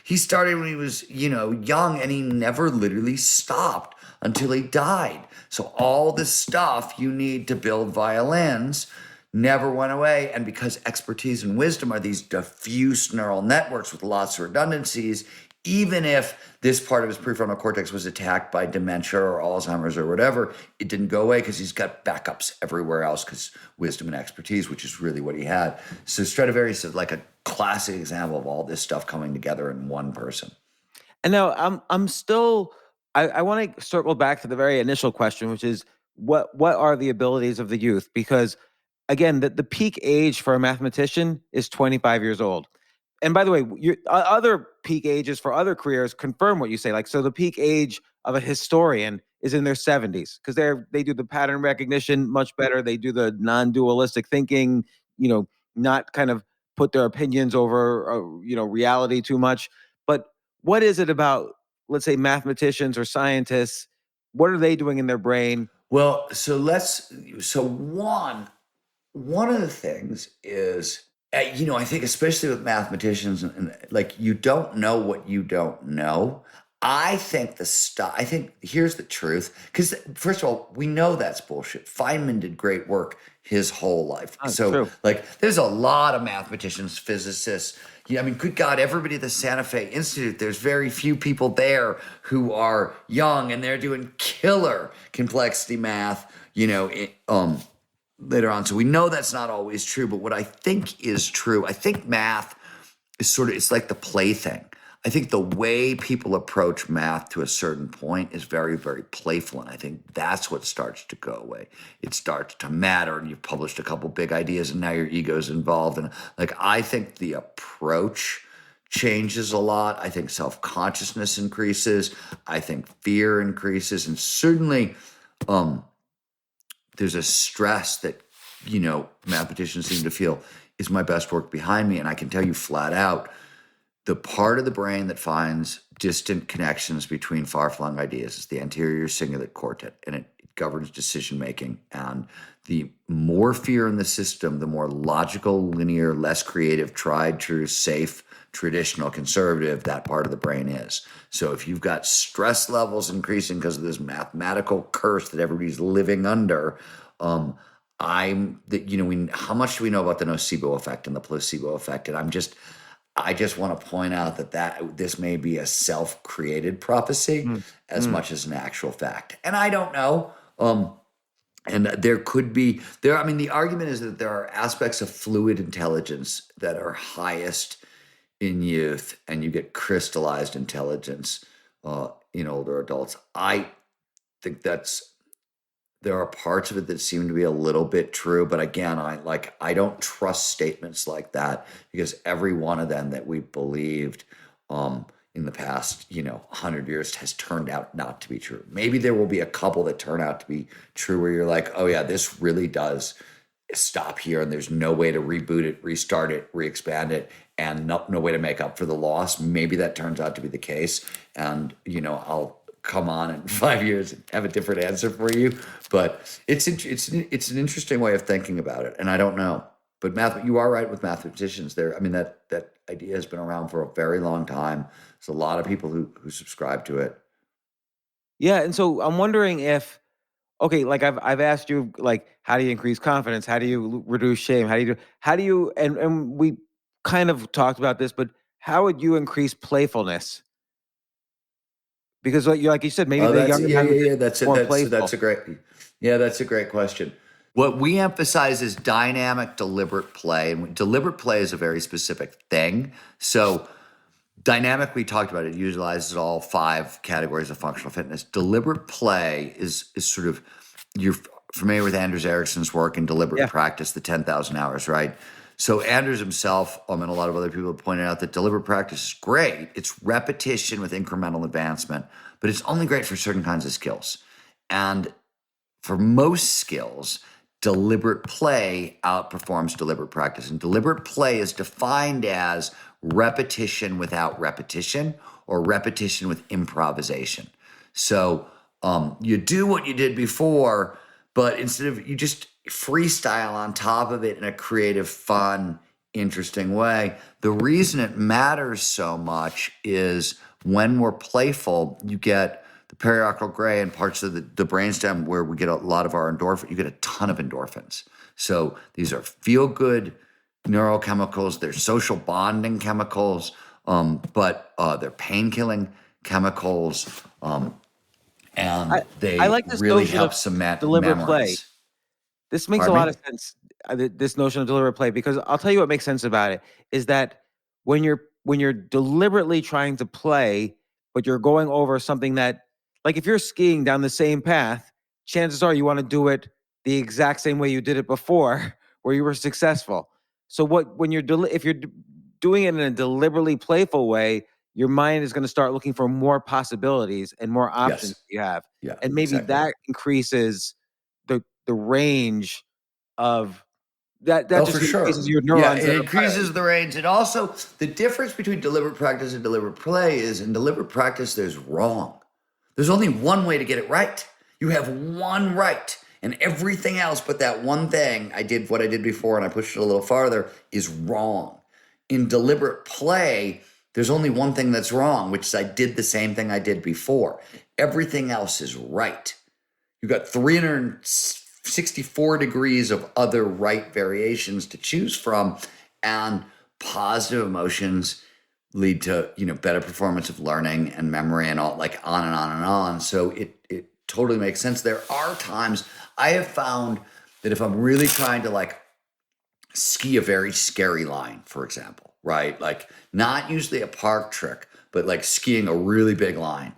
He started when he was, young, and he never literally stopped until he died. So all the stuff you need to build violins never went away. And because expertise and wisdom are these diffuse neural networks with lots of redundancies, even if this part of his prefrontal cortex was attacked by dementia or Alzheimer's or whatever, it didn't go away because he's got backups everywhere else, because wisdom and expertise, which is really what he had. So Stradivarius is like a classic example of all this stuff coming together in one person. And now I'm still, I want to circle back to the very initial question, which is what are the abilities of the youth? Because again, the peak age for a mathematician is 25 years old. And by the way, other peak ages for other careers confirm what you say. Like, so the peak age of a historian is in their 70s, because they do the pattern recognition much better. They do the non-dualistic thinking, not kind of put their opinions over, reality too much. But what is it about, let's say, mathematicians or scientists? What are they doing in their brain? Well, one of the things is, I think especially with mathematicians, and like, you don't know what you don't know. I think here's the truth. Because first of all, we know that's bullshit. Feynman did great work his whole life. True. Like, there's a lot of mathematicians, physicists. Yeah, I mean, good God, everybody at the Santa Fe Institute, there's very few people there who are young, and they're doing killer complexity math, later on. So we know that's not always true. But what I think is true, I think math is it's like the plaything. I think the way people approach math to a certain point is very, very playful. And I think that's what starts to go away. It starts to matter. And you've published a couple big ideas, and now your ego's involved. And like, I think the approach changes a lot. I think self-consciousness increases. I think fear increases. And certainly, there's a stress that, mathematicians seem to feel, is my best work behind me? And I can tell you flat out, the part of the brain that finds distant connections between far-flung ideas is the anterior cingulate cortex, and it governs decision-making. And the more fear in the system, the more logical, linear, less creative, tried, true, safe, traditional, conservative that part of the brain is. So if you've got stress levels increasing because of this mathematical curse that everybody's living under, how much do we know about the nocebo effect and the placebo effect? And I just want to point out that this may be a self-created prophecy as much as an actual fact. And I don't know. And there could be the argument is that there are aspects of fluid intelligence that are highest in youth, and you get crystallized intelligence in older adults. I think there are parts of it that seem to be a little bit true, but again, I don't trust statements like that, because every one of them that we've believed in the past 100 years has turned out not to be true. Maybe there will be a couple that turn out to be true where you're like, oh yeah, this really does stop here, and there's no way to reboot it, restart it, re-expand it, and no way to make up for the loss. Maybe that turns out to be the case, and I'll come on in 5 years and have a different answer for you. But it's an interesting way of thinking about it, and I don't know. But you are right with mathematicians. That idea has been around for a very long time. There's a lot of people who subscribe to it. Yeah, and so I'm wondering if, okay, like I've asked you, like, how do you increase confidence? How do you reduce shame? And we kind of talked about this, but how would you increase playfulness? Because like you said, maybe the younger That's a great question. What we emphasize is dynamic, deliberate play, and deliberate play is a very specific thing. So Dynamic, we talked about it, utilizes all 5 categories of functional fitness. Deliberate play is sort of, you're familiar with Anders Ericsson's work in deliberate Yeah. practice, the 10,000 hours, right? So Anders himself, and a lot of other people have pointed out that deliberate practice is great. It's repetition with incremental advancement, but it's only great for certain kinds of skills. And for most skills, deliberate play outperforms deliberate practice. And deliberate play is defined as repetition without repetition, or repetition with improvisation. So you do what you did before, but instead of, you just freestyle on top of it in a creative, fun, interesting way. The reason it matters so much is when we're playful, you get the periaqueduct gray and parts of the brainstem where we get a lot of our endorphin. You get a ton of endorphins. So these are feel-good neurochemicals. They're social bonding chemicals, but they're pain-killing chemicals, and they I like this really notion help of cement deliberate memories. play. This makes Pardon a lot me? of sense. This notion of deliberate play, because I'll tell you what makes sense about it is that when you're deliberately trying to play, but you're going over something that, like if you're skiing down the same path, chances are you want to do it the exact same way you did it before, where you were successful. So when you're if you're doing it in a deliberately playful way, your mind is going to start looking for more possibilities and more options Yes. you have, Yeah, and maybe exactly. that increases the range of that Oh, just for sure. increases your Yeah, neurons it that are increases firing. the range. And also, the difference between deliberate practice and deliberate play is in deliberate practice, there's wrong. There's only one way to get it right. You have one right. And everything else but that one thing, I did what I did before and I pushed it a little farther, is wrong. In deliberate play, there's only one thing that's wrong, which is I did the same thing I did before. Everything else is right. You've got 364 degrees of other right variations to choose from, and positive emotions lead to, better performance of learning and memory and all, like on and on and on. So it totally makes sense. There are times I have found that if I'm really trying to like ski a very scary line, for example, right? Like not usually a park trick, but like skiing a really big line.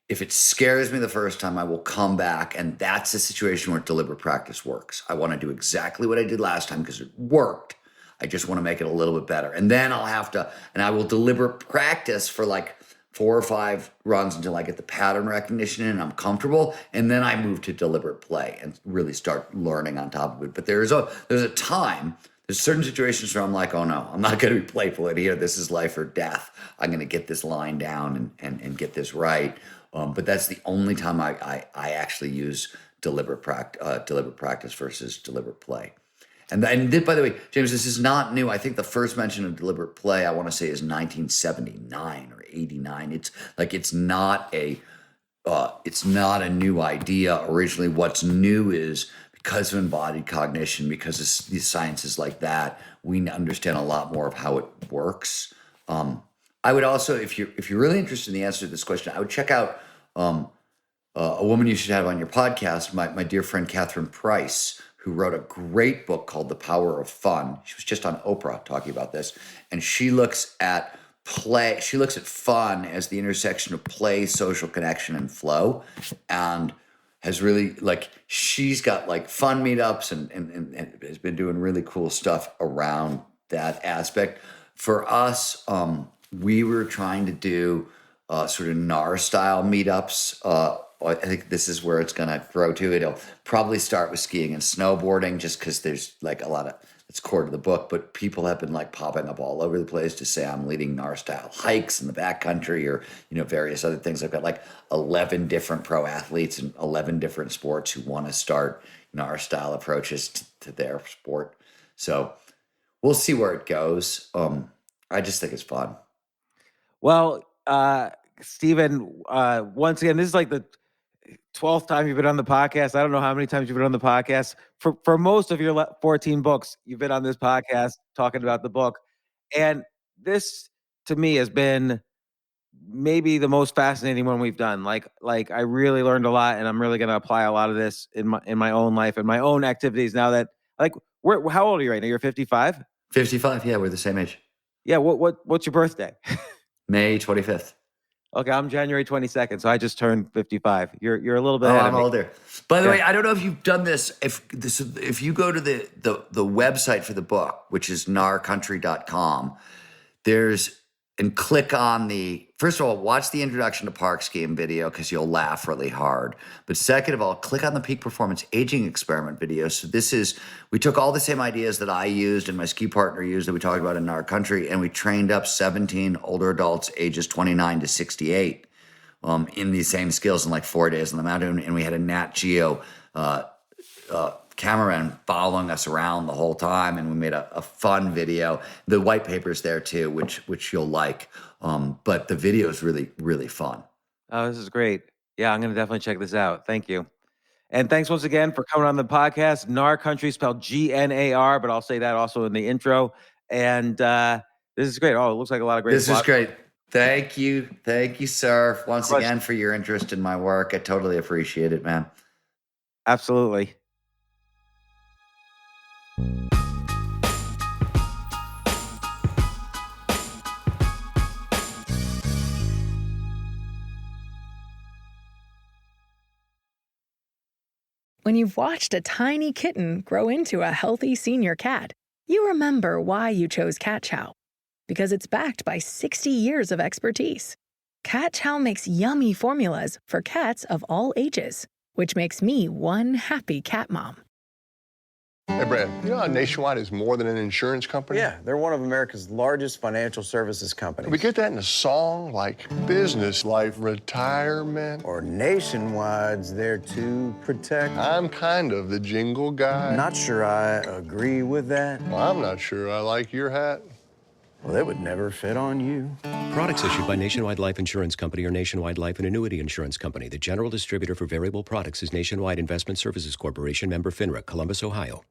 If it scares me the first time, I will come back. And that's a situation where deliberate practice works. I want to do exactly what I did last time because it worked. I just want to make it a little bit better. And then I will deliberate practice for like 4 or 5 runs until I get the pattern recognition and I'm comfortable. And then I move to deliberate play and really start learning on top of it. But there's a time, there's certain situations where I'm like, oh no, I'm not going to be playful in here. This is life or death. I'm going to get this line down and get this right. But that's the only time I actually use deliberate practice versus deliberate play. And by the way, James, this is not new. I think the first mention of deliberate play, I want to say, is 1979 or 89. It's not a new idea. Originally, what's new is because of embodied cognition, because of these sciences like that, we understand a lot more of how it works. I would also, if you're really interested in the answer to this question, I would check out a woman you should have on your podcast, my dear friend Catherine Price, who wrote a great book called The Power of Fun. She was just on Oprah talking about this, and she looks at play. She looks at fun as the intersection of play, social connection, and flow, and has really she's got like fun meetups and has been doing really cool stuff around that aspect. For us, we were trying to do sort of Gnar style meetups. I think this is where it's going to grow to. It'll probably start with skiing and snowboarding just because there's like a lot of, it's core to the book, but people have been like popping up all over the place to say I'm leading Gnar style hikes in the backcountry or, various other things. I've got like 11 different pro athletes in 11 different sports who want to start Gnar style approaches to their sport. So we'll see where it goes. I just think it's fun. Well, Stephen, once again, this is like the 12th time you've been on the podcast. I don't know how many times you've been on the podcast. For most of your 14 books, you've been on this podcast talking about the book. And this, to me, has been maybe the most fascinating one we've done. Like I really learned a lot, and I'm really going to apply a lot of this in my own life and my own activities now that, how old are you right now? You're 55? 55, yeah, we're the same age. Yeah, what's your birthday? May 25th. Okay, I'm January 22nd, so I just turned 55. You're a little bit Oh, ahead of I'm me. older. By the way, I don't know if you've done this. If you go to the website for the book, which is gnarcountry.com, and click on first of all, watch the introduction to Park Scheme video because you'll laugh really hard. But second of all, click on the Peak Performance Aging Experiment video. So we took all the same ideas that I used and my ski partner used that we talked about in Gnar Country, and we trained up 17 older adults ages 29 to 68 in these same skills in like 4 days on the mountain. And we had a Nat Geo cameraman following us around the whole time, and we made a fun video. The white paper's there too, which you'll like. But the video is really, really fun. Oh, this is great. Yeah, I'm going to definitely check this out. Thank you. And thanks once again for coming on the podcast. Gnar Country, spelled Gnar, but I'll say that also in the intro. And this is great. Oh, it looks like a lot of great. This is great. Thank you. Thank you, sir. Once again for your interest in my work. I totally appreciate it, man. Absolutely. When you've watched a tiny kitten grow into a healthy senior cat, you remember why you chose Cat Chow. Because it's backed by 60 years of expertise. Cat Chow makes yummy formulas for cats of all ages, which makes me one happy cat mom. Hey, Brad, you know how Nationwide is more than an insurance company? Yeah, they're one of America's largest financial services companies. We get that in a song like business, life, retirement. Or Nationwide's there to protect. I'm kind of the jingle guy. Not sure I agree with that. Well, I'm not sure I like your hat. Well, it would never fit on you. Products issued by Nationwide Life Insurance Company or Nationwide Life and Annuity Insurance Company. The general distributor for variable products is Nationwide Investment Services Corporation, member FINRA, Columbus, Ohio.